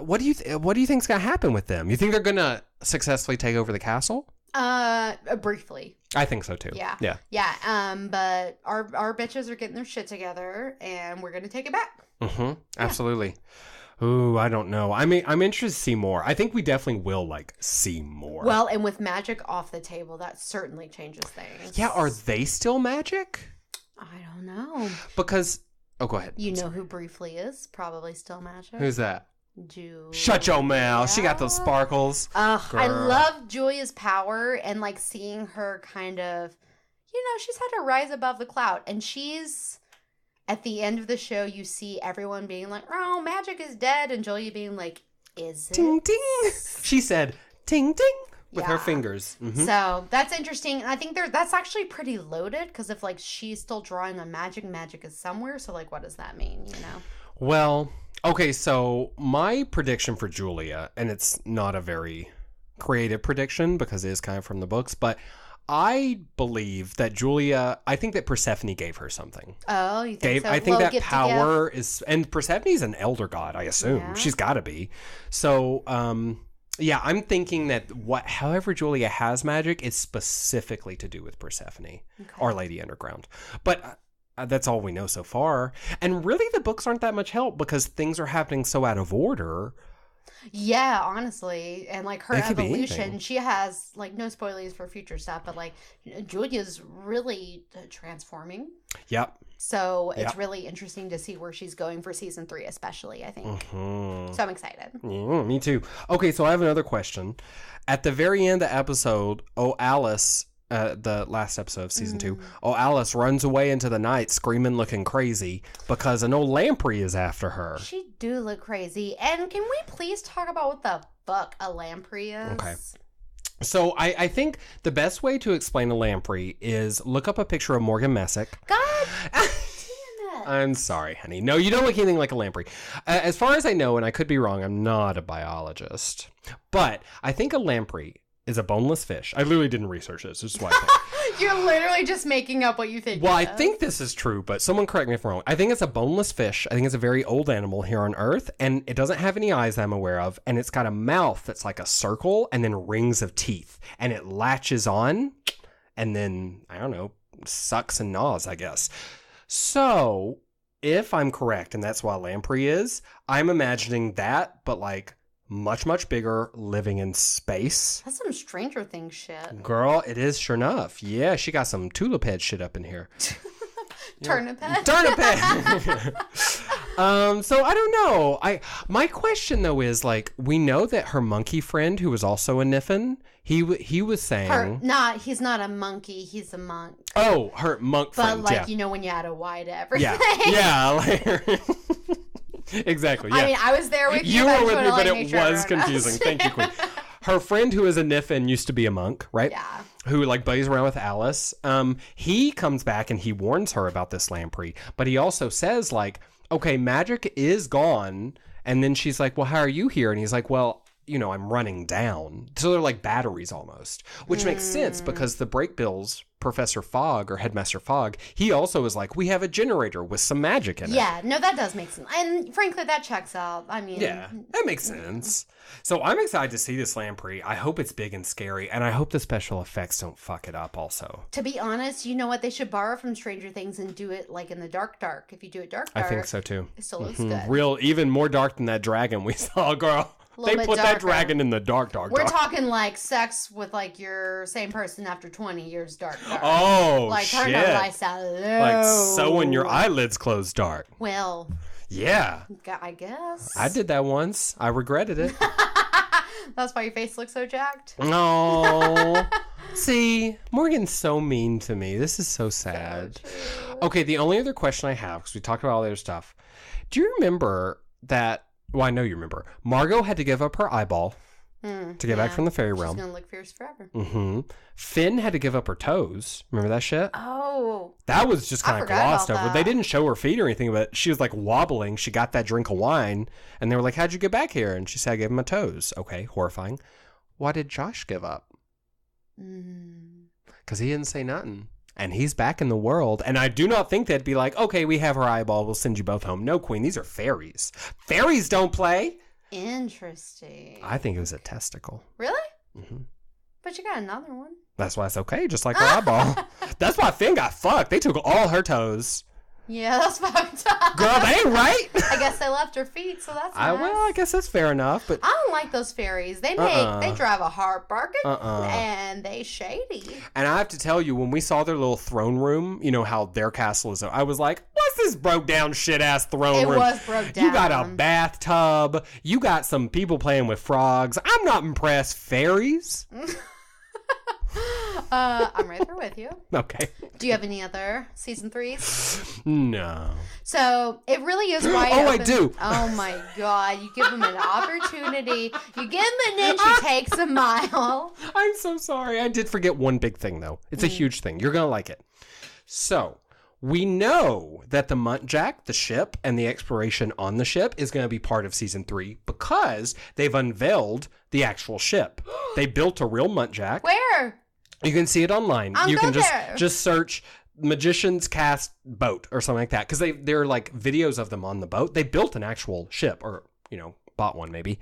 what do you think's gonna happen with them? You think they're gonna successfully take over the castle?
Briefly.
I think so too.
Yeah.
Yeah.
Yeah. But our bitches are getting their shit together, and we're gonna take it back.
Mm-hmm. Absolutely. Ooh, I don't know. I mean, I'm interested to see more. I think we definitely will, like, see more.
Well, and with magic off the table, that certainly changes things.
Yeah, are they still magic?
I don't know.
Because, oh, go ahead.
You know who briefly is probably still magic?
Who's that?
Julia.
Shut your mouth. She got those sparkles.
I
Girl.
love Julia's power and, like, seeing her kind of, she's had to rise above the cloud, and she's... At the end of the show, you see everyone being like, oh, magic is dead. And Julia being like, is it?
Ding, ding. She said, ding, ding, with her fingers. Mm-hmm.
So that's interesting. And I think that's actually pretty loaded because if, like, she's still drawing on magic is somewhere. So, like, what does that mean,
Well, okay, so my prediction for Julia, and it's not a very creative prediction because it is kind of from the books, but... I believe that I think that Persephone gave her something.
Oh, you think so?
I think that power is, and Persephone's an elder god, I assume. Yeah. She's got to be. So, yeah, I'm thinking that however Julia has magic is specifically to do with Persephone or Lady Underground. But that's all we know so far. And really the books aren't that much help because things are happening so out of order.
Yeah, honestly. And, like, her evolution, she has, like, no spoilers for future stuff, but, like, Julia's really transforming.
Yep.
So it's really interesting to see where she's going for season 3, especially, I think. Mm-hmm. So I'm excited.
Yeah, me too. Okay, so I have another question. At the very end of the episode, Alice... the last episode of season 2, Alice runs away into the night screaming, looking crazy because an old lamprey is after her.
She do look crazy. And can we please talk about what the fuck a lamprey is?
Okay. So I think the best way to explain a lamprey is look up a picture of Morgan Messick.
God damn it.
I'm sorry, honey. No, you don't look anything like a lamprey. As far as I know, and I could be wrong, I'm not a biologist, but I think a lamprey is a boneless fish. I literally didn't research this. This is why I think.
You're literally just making up what you think.
Well, I think this is true, but someone correct me if I'm wrong. I think it's a boneless fish. I think it's a very old animal here on Earth, and it doesn't have any eyes that I'm aware of, and it's got a mouth that's like a circle and then rings of teeth, and it latches on and then, I don't know, sucks and gnaws, I guess. So, if I'm correct, and that's what a lamprey is, I'm imagining that, but like much, much bigger, living in space.
That's some Stranger Things shit.
Girl, it is sure enough. Yeah, she got some tulip head shit up in here.
Turnip head?
Turnip head! So I don't know. My question though is like, we know that her monkey friend, who was also a Niffin, he was saying
he's not a monkey, he's a monk.
Oh, her monk friend.
But like, you know, when you add a Y to everything.
Yeah. Like, exactly. Yeah.
I mean, I was there with you.
You were with me, but it was confusing. Thank you, Queen. Her friend, who is a Niffin, used to be a monk, right?
Yeah.
Who like buddies around with Alice. He comes back and he warns her about this lamprey, but he also says like, okay, magic is gone. And then she's like, well, how are you here? And he's like, well, you know, I'm running down. So they're like batteries almost, which makes sense because the break bills, Professor Fogg or Headmaster Fogg, he also is like, we have a generator with some magic in it.
Yeah, no, that does make sense. And frankly, that checks out. I mean,
yeah, that makes sense. So I'm excited to see this lamprey. I hope it's big and scary, and I hope the special effects don't fuck it up also.
To be honest, you know what? They should borrow from Stranger Things and do it like in the dark. If you do it dark,
I think so too.
It still looks good.
Real, even more dark than that dragon we saw, girl. They put that dragon in the dark.
We're talking like sex with like your same person after 20 years dark.
Oh,
like
shit.
Turn the lights out low.
Like sewing your eyelids closed dark.
Well.
Yeah.
I guess.
I did that once. I regretted it.
That's why your face looks so jacked.
No. See, Morgan's so mean to me. This is so sad. Okay, the only other question I have, because we talked about all the other stuff. Do you remember that? Well, I know you remember. Margo had to give up her eyeball to get back from the fairy realm.
She's going to look fierce forever.
Mm-hmm. Finn had to give up her toes. Remember that shit?
Oh.
That was just kind of glossed over. They didn't show her feet or anything, but she was like wobbling. She got that drink of wine, and they were like, how'd you get back here? And she said, I gave him my toes. Okay, horrifying. Why did Josh give up? Because he didn't say nothing. And he's back in the world. And I do not think they'd be like, okay, we have her eyeball. We'll send you both home. No, Queen. These are fairies. Fairies don't play.
Interesting.
I think it was a testicle.
Really?
Mm-hmm.
But you got another one.
That's why it's okay. Just like her eyeball. That's why Finn got fucked. They took all her toes.
Yeah, that's fucked up.
Girl, they ain't right.
I guess they left her feet, so that's nice.
Well, I guess that's fair enough. But
I don't like those fairies. They drive a hard bargain, and they shady.
And I have to tell you, when we saw their little throne room, you know how their castle is. I was like, what's this broke down shit ass throne room?
It was broke down.
You got a bathtub. You got some people playing with frogs. I'm not impressed. Fairies.
I'm right there with you.
Okay.
Do you have any other season 3s?
No.
So it really is wide
open. I do.
Oh my God. You give him an opportunity. You give him an inch, he takes a mile.
I'm so sorry. I did forget one big thing, though. It's a huge thing. You're going to like it. So we know that the Muntjac, the ship, and the exploration on the ship is going to be part of season 3 because they've unveiled the actual ship. They built a real Muntjac.
Where?
You can see it online. You can just search Magician's Cast boat or something like that because they're like videos of them on the boat. They built an actual ship or, bought one maybe.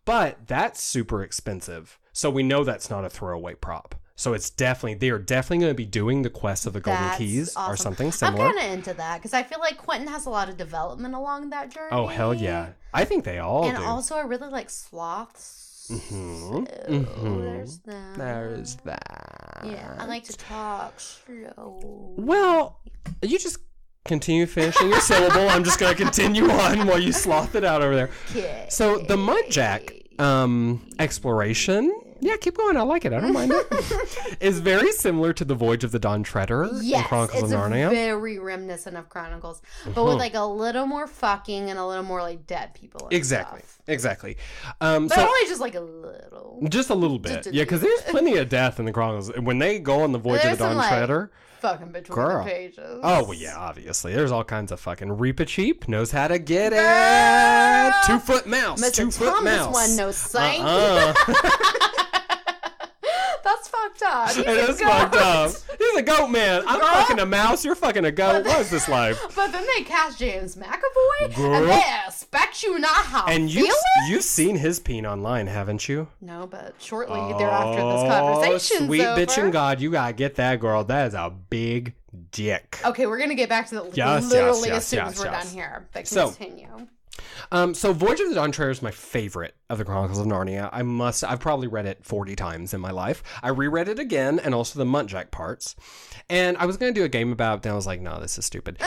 But that's super expensive. So we know that's not a throwaway prop. So they are definitely going to be doing the quest of the Golden Keys or something similar.
I'm kind of into that because I feel like Quentin has a lot of development along that journey.
Oh, hell yeah. I think they all do.
And also I really like sloths. So there's that.
There's that.
Yeah, I like to talk slow.
Well, you just continue finishing your syllable. I'm just going to continue on while you sloth it out over there. Okay. So the Muntjac exploration... Yeah, keep going. I like it. I don't mind it. It's very similar to the Voyage of the Dawn Treader in Chronicles of Narnia.
It's very reminiscent of Chronicles, but with like a little more fucking and a little more like dead people. And
Exactly.
But only just like a little.
Just a little bit. Yeah, because there's plenty of death in the Chronicles. When they go on the Voyage of the Dawn Treader.
Fucking between the pages.
Oh, well, yeah, obviously. There's all kinds of fucking Reepicheep knows how to get it. 2-foot mouse.
Mr.
2-foot
Thomas
mouse.
one knows saying. That's fucked up.
It is fucked up. He's a goat man. I'm fucking a mouse. You're fucking a goat. What is this life?
But then they cast James McAvoy, and they expect you not how
and you've seen his peen online, haven't you?
No, but shortly thereafter this conversation's
sweet
over.
bitch and God, you gotta get that girl. That is a big dick.
Okay, we're gonna get back to the literally as soon as we're done here. But continue.
So Voyage of the Dawn Treader is my favorite of the Chronicles of Narnia. I've probably read it 40 times in my life. I reread it again, and also the Muntjac parts. And I was going to do a game about it, and I was like, no, this is stupid.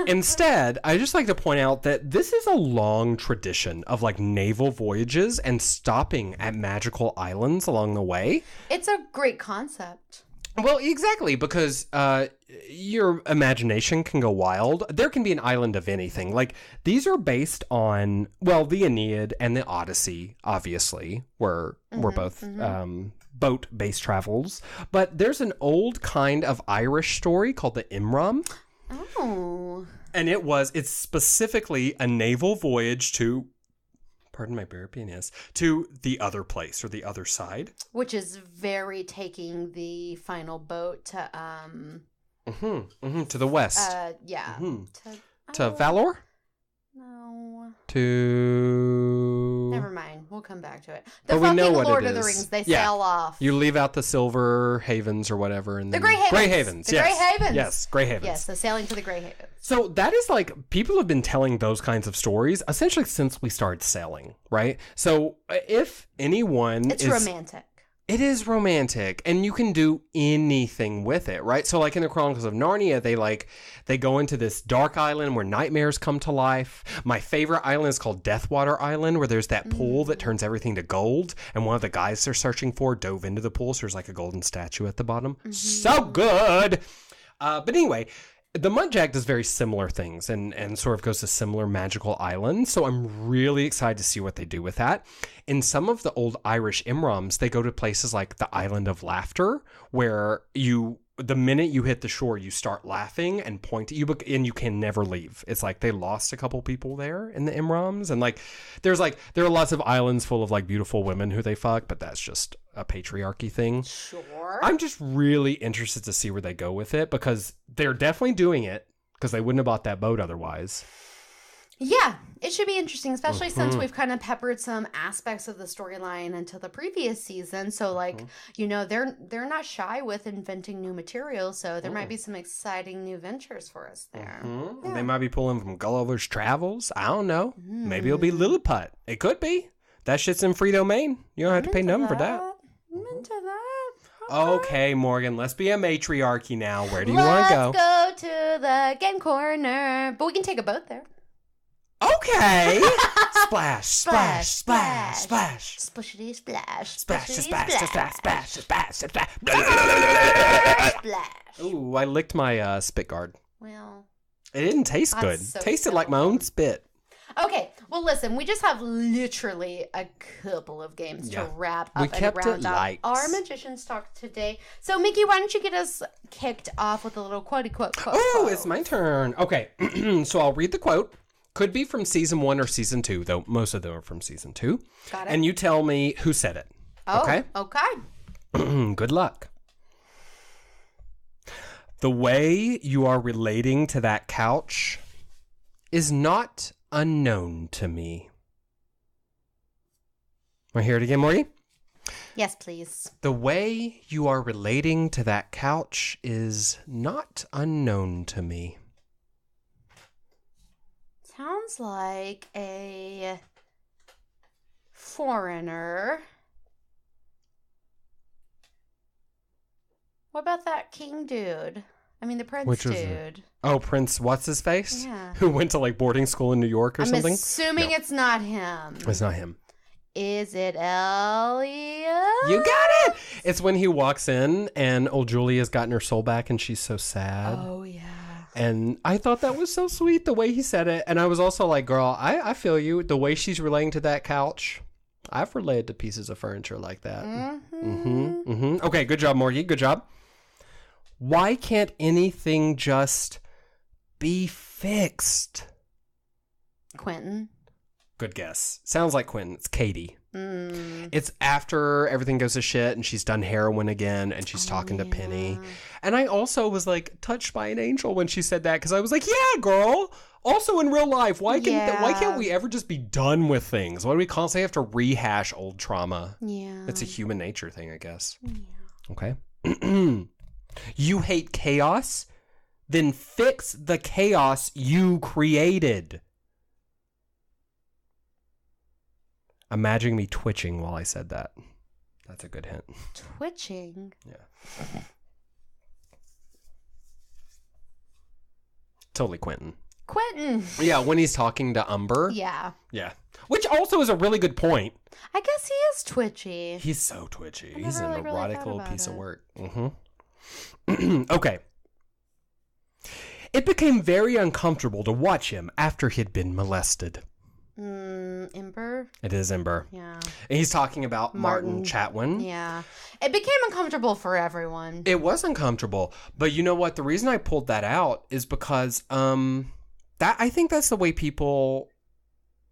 Instead, I just like to point out that this is a long tradition of like naval voyages and stopping at magical islands along the way.
It's a great concept.
Well, exactly, because your imagination can go wild. There can be an island of anything. Like, these are based on, well, the Aeneid and the Odyssey, obviously, were both boat-based travels. But there's an old kind of Irish story called the Imram.
Oh.
And it's specifically a naval voyage to... pardon my burpiness, to the other place or the other side.
Which is very taking the final boat to,
to the west.
yeah.
To Valor?
No.
To...
Never mind. We'll come back to it.
But
The
we know
fucking
what
Lord
it
of the
is.
Rings, they
Yeah.
sail off.
You leave out the Silver Havens or whatever. And
The
then...
Grey Havens.
Grey Havens,
The
yes.
Grey Havens.
Yes, Grey Havens.
Yes, the sailing to the Grey Havens.
So that is like, people have been telling those kinds of stories essentially since we started sailing, right? So if anyone
It's romantic.
It is romantic, and you can do anything with it, right? So like in the Chronicles of Narnia, they go into this dark island where nightmares come to life. My favorite island is called Deathwater Island, where there's that pool that turns everything to gold, and one of the guys they're searching for dove into the pool, so there's like a golden statue at the bottom. So good! But anyway... the Muntjac does very similar things and sort of goes to similar magical islands. So I'm really excited to see what they do with that. In some of the old Irish Imrams, they go to places like the Island of Laughter, where the minute you hit the shore, you start laughing and point at you, and you can never leave. It's like they lost a couple people there in the Imrams. And like, there are lots of islands full of like beautiful women who they fuck, but that's just a patriarchy thing.
Sure.
I'm just really interested to see where they go with it, because they're definitely doing it, because they wouldn't have bought that boat otherwise.
Yeah, it should be interesting, especially since we've kind of peppered some aspects of the storyline into the previous season. So, like, they're not shy with inventing new material, so there might be some exciting new ventures for us there. Yeah.
They might be pulling from Gulliver's Travels. I don't know. Maybe it'll be Lilliput. It could be. That shit's in free domain. You don't have to pay nothing for that.
I'm into that.
Okay, Morgan, let's be a matriarchy now. Where do you want to go?
Let's go to the game corner. But we can take a boat there.
Okay. Splash, splash, splash, splash.
Splishity splash.
Splash, splash, splash, splash, splash, splash.
Splash.
Ooh, I licked my spit guard.
Well,
it didn't taste
that's
good.
so
Tasted like my own spit.
Okay, well, listen, we just have literally a couple of games to wrap up
kept
and round
it
out
light.
our Magician's Talk today. So, Mickey, why don't you get us kicked off with a little quote.
Oh, it's my turn. Okay, so I'll read the quote. Could be from season 1 or season 2, though most of them are from season 2.
Got it.
And you tell me who said it.
Oh,
okay? Good luck. The way you are relating to that couch is not unknown to me. Want to hear it again, Morty?
Yes, please.
The way you are relating to that couch is not unknown to me.
Sounds like a foreigner. What about that king dude? I mean, the prince
Which
dude.
was it? Oh, Prince what's his face?
Yeah.
Who went to like boarding school in New York or
I'm
something?
assuming it's not him.
It's not him.
Is it Elliot?
You got it! It's when he walks in and old Julia's gotten her soul back and she's so sad.
Oh, yeah.
And I thought that was so sweet, the way he said it. And I was also like, girl, I feel you. The way she's relating to that couch, I've related to pieces of furniture like that. Okay, good job, Morgie. Good job. Why can't anything just be fixed?
Quentin.
Good guess. Sounds like Quentin. It's Katie. It's after everything goes to shit and she's done heroin again and she's talking to Penny. And I also was like touched by an angel when she said that, because I was like, yeah, girl. Also in real life, why can't we ever just be done with things? Why do we constantly have to rehash old trauma?
Yeah.
It's a human nature thing, I guess. Yeah. Okay. You hate chaos? Then fix the chaos you created. Imagine me twitching while I said that. That's a good hint.
Twitching?
Yeah. Totally Quentin.
Quentin.
Yeah, when he's talking to Umber.
Yeah.
Yeah. Which also is a really good point.
I guess he is twitchy.
He's so twitchy.
I
He's
never
an
really
erotic
thought
little
about
piece of
it.
work. Okay. It became very uncomfortable to watch him after he'd been molested.
Ember?
It is Ember.
Yeah.
And he's talking about Martin Chatwin.
Yeah. It became uncomfortable for everyone.
It was uncomfortable. But you know what? The reason I pulled that out is because that I think that's the way people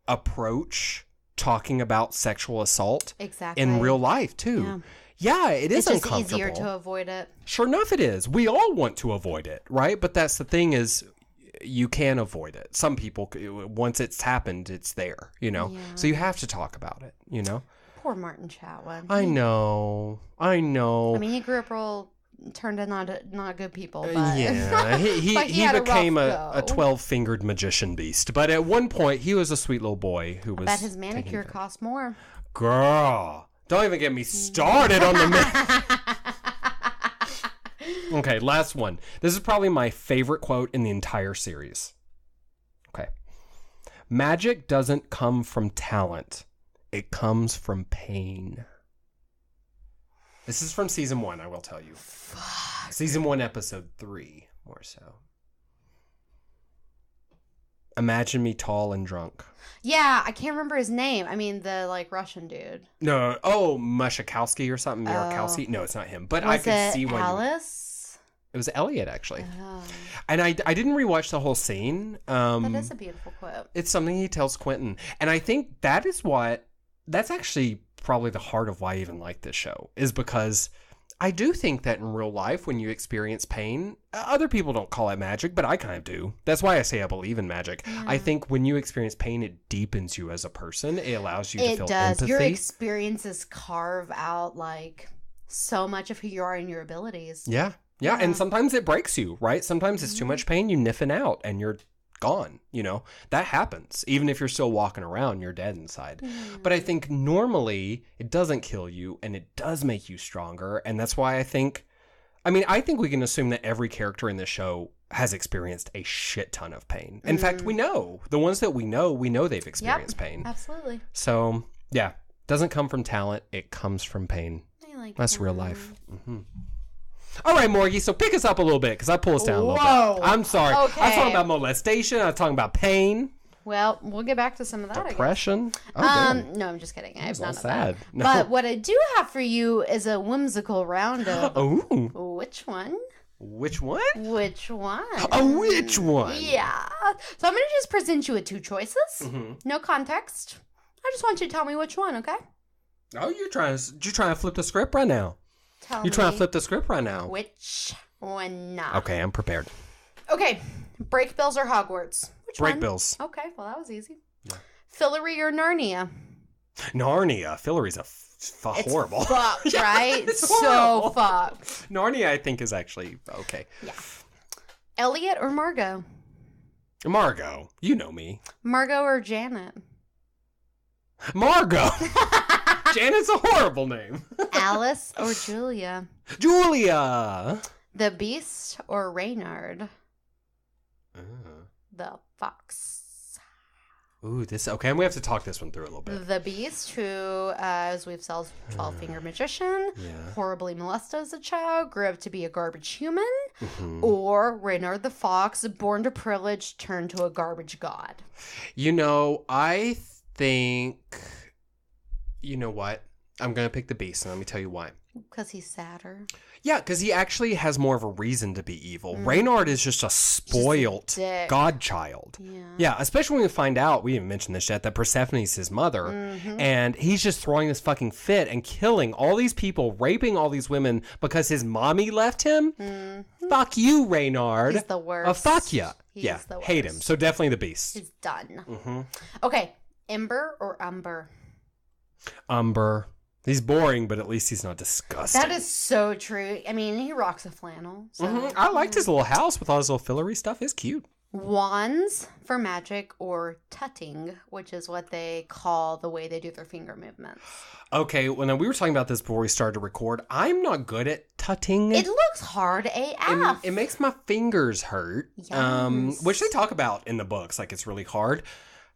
approach talking about sexual assault in real life too. Yeah, it is uncomfortable.
It's just easier to avoid it.
Sure enough it is. We all want to avoid it, right? But that's the thing is you can avoid it. Some people, once it's happened, it's there, you know?
Yeah.
So you have to talk about it, you know?
Poor Martin Chatwin.
I know.
I mean, he grew up real turned to not good people. But
yeah, he became a 12-fingered magician beast. But at one point, he was a sweet little boy who was.
I bet his manicure cost more.
Girl, don't even get me started on the. Okay, last one. This is probably my favorite quote in the entire series. Okay, magic doesn't come from talent; it comes from pain. This is from season 1, I will tell you.
Fuck.
Season 1, episode 3, more so. Imagine me tall and drunk.
Yeah, I can't remember his name. I mean, the, Russian dude.
No, Mushakowski or something. Murakowski. No, it's not him. But I could see when
Alice?
It was Elliot, actually.
Oh.
And I didn't rewatch the whole scene.
That is a beautiful quote.
It's something he tells Quentin. And I think that's actually probably the heart of why I even like this show, is because I do think that in real life, when you experience pain, other people don't call it magic, but I kind of do. That's why I say I believe in magic. Yeah. I think when you experience pain, it deepens you as a person. It allows you to feel empathy.
Your experiences carve out so much of who you are and your abilities.
Yeah. And sometimes it breaks you, right? Sometimes it's too much pain, you niffing out and you're gone, that happens. Even if you're still walking around, you're dead inside. But I think normally it doesn't kill you and it does make you stronger. And that's why I think we can assume that every character in this show has experienced a shit ton of pain. In fact, we know the ones that we know they've experienced pain.
Absolutely.
So yeah, doesn't come from talent. It comes from pain. That's real life. Mm-hmm. All right, Morgie, so pick us up a little bit, because I pull us down a little bit. I'm sorry. Okay. I was talking about molestation. I was talking about pain.
Well, we'll get back to some of that,
Depression.
I guess. No, I'm just kidding. I have none of
sad.
that.
No.
But what I do have for you is a whimsical roundup.
Ooh.
Which one?
Which one?
Which one?
Which one?
Yeah. So I'm going to just present you with 2 choices. Mm-hmm. No context. I just want you to tell me which one, okay?
Oh, you're trying to flip the script right now. You're trying to flip the script right now.
Which one?
Okay, I'm prepared.
Okay, Break Bills or Hogwarts? Which
Break
one?
Bills.
Okay, well, that was easy. Yeah. Fillory or Narnia?
Narnia. Fillory's horrible.
Fucked, right?
It's
so fucked.
Narnia, I think, is actually okay.
Yeah. Elliot or Margo?
Margo. You know me.
Margo or Janet?
Margo. Janet's a horrible name.
Alice or Julia?
Julia.
The Beast or Reynard? The Fox.
Ooh, okay, and we have to talk this one through a little bit.
The Beast, who, as we've said, 12-fingered magician, horribly molested as a child, grew up to be a garbage human, or Reynard the Fox, born to privilege, turned to a garbage god.
I think... You know what? I'm going to pick the Beast, and let me tell you why.
Because he's sadder.
Yeah, because he actually has more of a reason to be evil. Reynard is just a spoiled godchild. Yeah, especially when we find out, we didn't mention this yet, that Persephone's his mother, and he's just throwing this fucking fit and killing all these people, raping all these women because his mommy left him. Fuck you, Reynard.
He's the worst.
Fuck you.
He's the worst.
Hate him. So definitely the Beast.
He's done. Okay, Ember or Umber?
Umber. He's boring, but at least he's not disgusting.
That is so true. I mean, he rocks a flannel. So.
I liked his little house with all his little fillery stuff. It's cute.
Wands for magic, or tutting, which is what they call the way they do their finger movements.
Okay, well, now we were talking about this before we started to record. I'm not good at tutting.
It looks hard AF.
It makes my fingers hurt,
Yes.
which they talk about in the books. Like, it's really hard.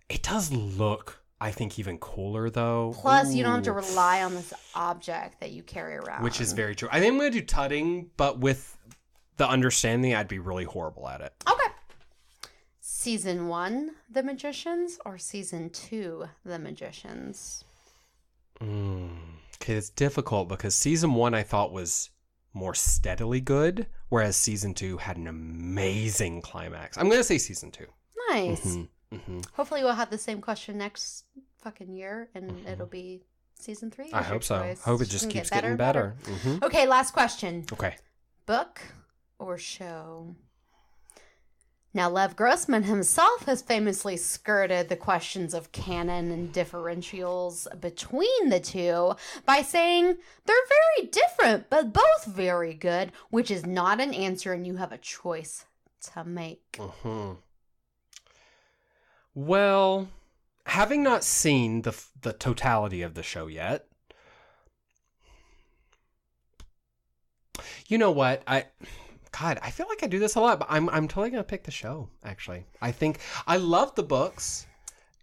It does look, I think, even cooler, though.
Plus, you don't have to
Ooh.
rely on this object that you carry around.
Which is very true. I think I'm going to do tutting, but with the understanding I'd be really horrible at it.
Okay. Season 1, The Magicians, or Season 2, The Magicians?
Okay, it's difficult because season 1 I thought was more steadily good, whereas season 2 had an amazing climax. I'm going to say season 2.
Nice. Hopefully we'll have the same question next fucking year, and it'll be Season 3.
I hope so. Hope it just keeps getting better.
Okay, last question.
Okay.
Book or show? Now, Lev Grossman himself has famously skirted the questions of canon and differentials between the two by saying they're very different, but both very good, which is not an answer, and you have a choice to make.
Well, having not seen the totality of the show yet, you know what? I feel like I do this a lot, but I'm totally going to pick the show, actually. I think I love the books.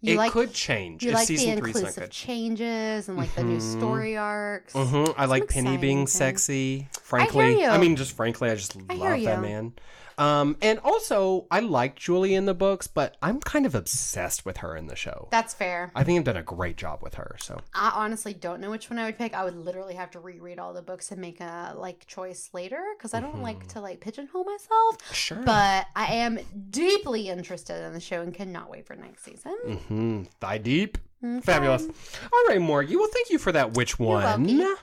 It could change.
You
if
like
season
the
3's not
inclusive
good.
changes and like the new story arcs.
I like Penny being
exciting
sexy, frankly.
I hear you.
I mean, just frankly, I just
I hear
love that
you.
man. And also, I like Julie in the books, but I'm kind of obsessed with her in the show.
That's fair.
I think I've done a great job with her, so.
I honestly don't know which one I would pick. I would literally have to reread all the books and make a choice later because I don't like to pigeonhole myself.
Sure.
But I am deeply interested in the show and cannot wait for next season.
Thigh deep.
Okay.
Fabulous. All right, Morgie. Well, thank you for that. Which one?
welcome.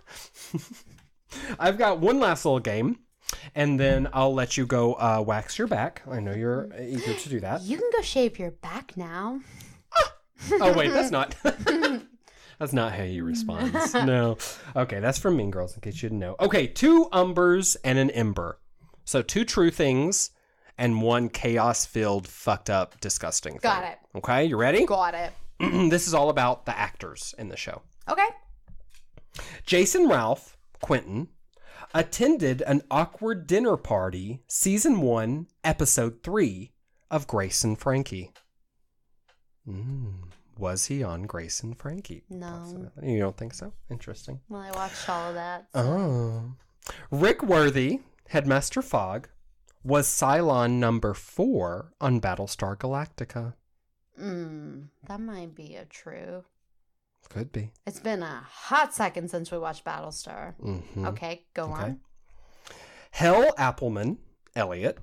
I've got one last little game, and then I'll let you go wax your back. I know you're eager to do that.
You can go shave your back now.
Oh, wait, that's not. That's not how you respond. No. Okay, that's from Mean Girls, in case you didn't know. Okay, 2 umbers and an ember. So 2 true things and 1 chaos-filled, fucked up, disgusting thing.
Got it.
Okay, you ready?
Got it.
This is all about the actors in the show.
Okay.
Jason Ralph, Quentin, attended an awkward dinner party, season 1, episode 3 of Grace and Frankie. Was he on Grace and Frankie?
No.
Possibly. You don't think so? Interesting.
Well, I watched all of that.
Oh. Rick Worthy, Headmaster Fogg, was Cylon number 4 on Battlestar Galactica.
That might be a true.
Could be.
It's been a hot second since we watched Battlestar. Okay, go on.
Hal Appleman, Elliot.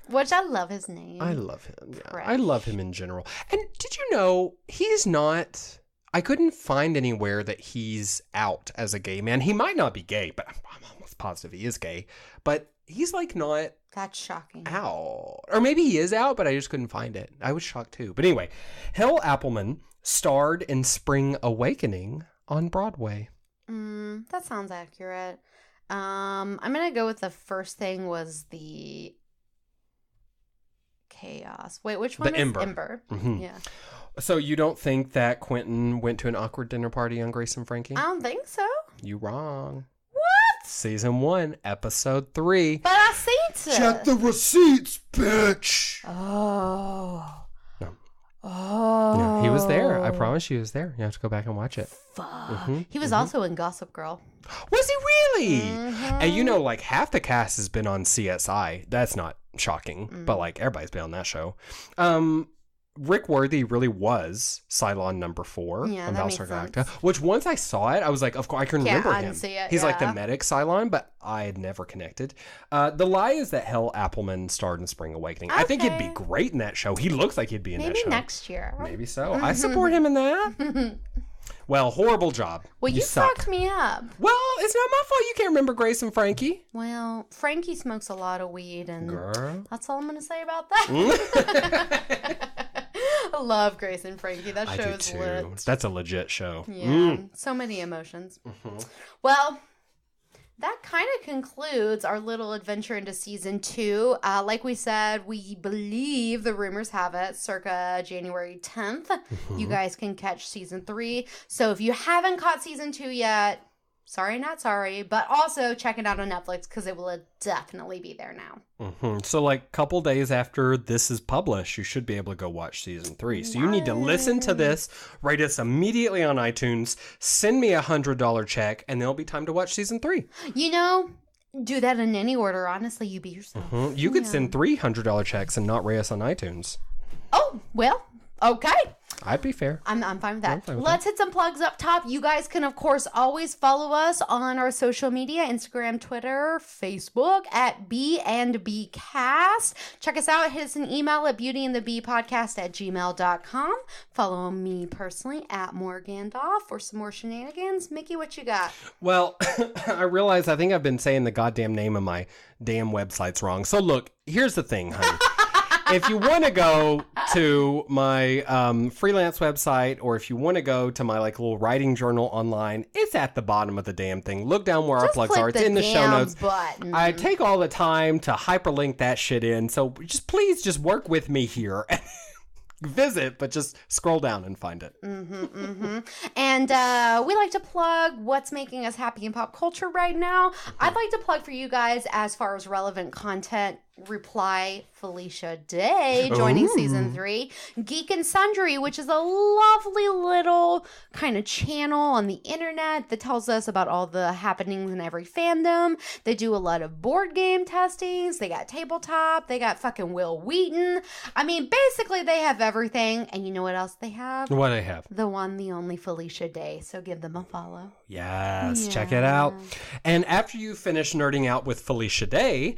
Which I love his name.
I love him. Yeah.
Fresh.
I love him in general. And did you know he's not... I couldn't find anywhere that he's out as a gay man. He might not be gay, but I'm almost positive he is gay. But he's like not...
That's shocking.
out. Or maybe he is out, but I just couldn't find it. I was shocked too. But anyway, Hal Appleman starred in Spring Awakening on Broadway.
That sounds accurate. I'm gonna go with the first thing was the chaos. Wait, which one?
The Ember.
Ember. Yeah.
So you don't think that Quentin went to an awkward dinner party on Grace and Frankie?
I don't think so.
You wrong.
What?
Season 1, episode 3.
But I seen it.
Check the receipts, bitch.
Oh.
No.
Oh.
No, he was there. I promise you he was there. You have to go back and watch it.
Fuck. He was also in Gossip Girl.
Was he really? And you know, like half the cast has been on CSI. That's not shocking, but like everybody's been on that show. Rick Worthy really was Cylon number 4
Yeah,
on
that
Battlestar
makes
Galactica,
sense.
which once I saw it, I was like, of course, I can
Can't
remember him.
unsee it,
He's like the
yeah.
medic Cylon, but I had never connected. The lie is that Hal Appleman starred in Spring Awakening. I think he'd be
Okay.
great in that show. He looks like he'd be in that
Maybe
show.
next year.
Maybe so. I support him in that. Well, horrible job.
Well, you
suck.
fucked me up.
Well, it's not my fault you can't remember Grace and Frankie.
Well, Frankie smokes a lot of weed, and
Girl.
that's all I'm going to say about that. I love Grace and Frankie. That
I
show
do
is
too.
lit.
That's a legit show.
Yeah, so many emotions. Well, that kind of concludes our little adventure into season 2. Like we said, we believe the rumors have it circa January 10th. You guys can catch season 3. So if you haven't caught season 2 yet, sorry, not sorry, but also check it out on Netflix because it will definitely be there now.
So like a couple days after this is published, you should be able to go watch season 3. So you need to listen to this, rate us immediately on iTunes, send me $100 check, and there'll be time to watch season 3.
You know, do that in any order. Honestly, you be yourself.
You could send $300 checks and not rate us on iTunes.
Oh, well, okay.
I'd be fair.
I'm fine with that. Let's hit some plugs up top. You guys can, of course, always follow us on our social media, Instagram, Twitter, Facebook, at B&Bcast. Check us out. Hit us an email at beautyandthebpodcast@gmail.com. Follow me personally at Morgandolph for some more shenanigans. Mickey, what you got?
Well, I realize I think I've been saying the goddamn name of my damn websites wrong. So look, here's the thing, honey. If you want to go to my freelance website, or if you want to go to my like little writing journal online, it's at the bottom of the damn thing. Look down where our plugs are. It's in the show notes.
Button.
I take all the time to hyperlink that shit in. So please work with me here. Visit, but just scroll down and find it.
And we like to plug what's making us happy in pop culture right now. I'd like to plug for you guys as far as relevant content. Reply Felicia Day joining season 3. Geek and Sundry, which is a lovely little kind of channel on the internet that tells us about all the happenings in every fandom. They do a lot of board game testings. They got tabletop. They got fucking Will Wheaton. I mean, basically they have everything. And you know what else they have?
What they have?
The one, the only Felicia Day. So give them a follow.
Yes, check it out. And after you finish nerding out with Felicia Day,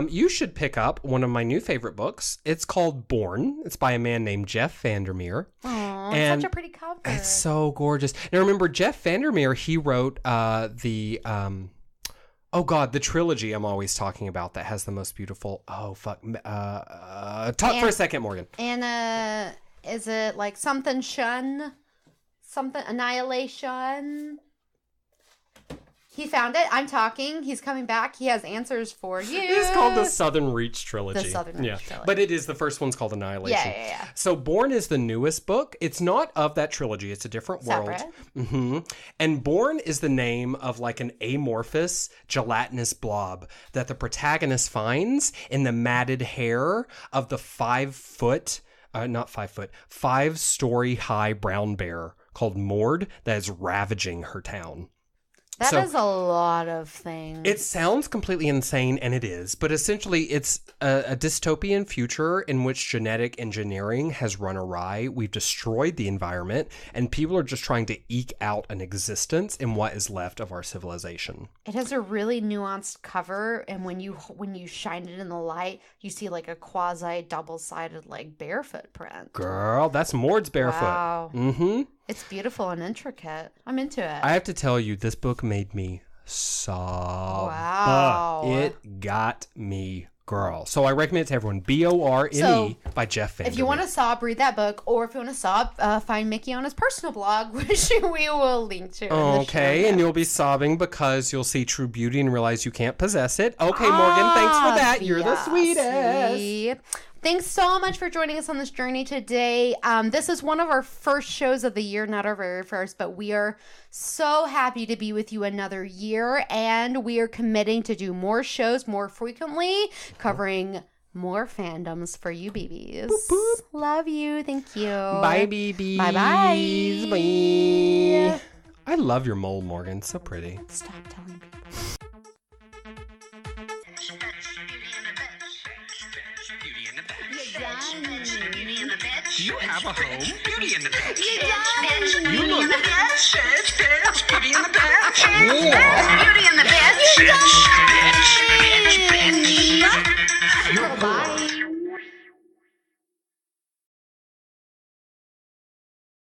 you should pick up one of my new favorite books. It's called Born. It's by a man named Jeff Vandermeer.
Oh, it's such a pretty cover.
It's so gorgeous. Now remember, Jeff Vandermeer, he wrote the trilogy I'm always talking about that has the most beautiful, talk for a second, Morgan.
And is it like something Annihilation? He found it. I'm talking. He's coming back. He has answers for you.
It's called the Southern Reach Trilogy.
The Southern Reach Trilogy.
But it is, the first one's called Annihilation.
Yeah.
So Born is the newest book. It's not of that trilogy. It's a different world. And Born is the name of like an amorphous, gelatinous blob that the protagonist finds in the matted hair of the 5-story high brown bear called Mord that is ravaging her town.
That is a lot of things.
It sounds completely insane, and it is. But essentially, it's a dystopian future in which genetic engineering has run awry. We've destroyed the environment, and people are just trying to eke out an existence in what is left of our civilization.
It has a really nuanced cover, and when you shine it in the light, you see like a quasi double-sided like bear footprint.
Girl, that's Mord's barefoot.
Wow.
Mm-hmm.
It's beautiful and intricate. I'm into it.
I have to tell you, this book made me sob.
Wow.
It got me, girl. So I recommend it to everyone. Borne by Jeff Vandermeer.
If you want to sob, read that book. Or if you want to sob, find Mickey on his personal blog, which we will link to.
Okay, and you'll be sobbing because you'll see true beauty and realize you can't possess it. Okay, Morgan, thanks for that. You're the sweetest.
Thanks so much for joining us on this journey today. This is one of our first shows of the year, not our very first, but we are so happy to be with you another year, and we are committing to do more shows more frequently, covering more fandoms for you, BBs.
Boop, boop.
Love you. Thank you.
Bye, BBs.
Bye-bye.
Bye. I love your mole, Morgan. So pretty.
Stop telling people.
Do you have a home? Beauty in the bed.
You
look. Beauty in the bed. Beauty in the bed.
done.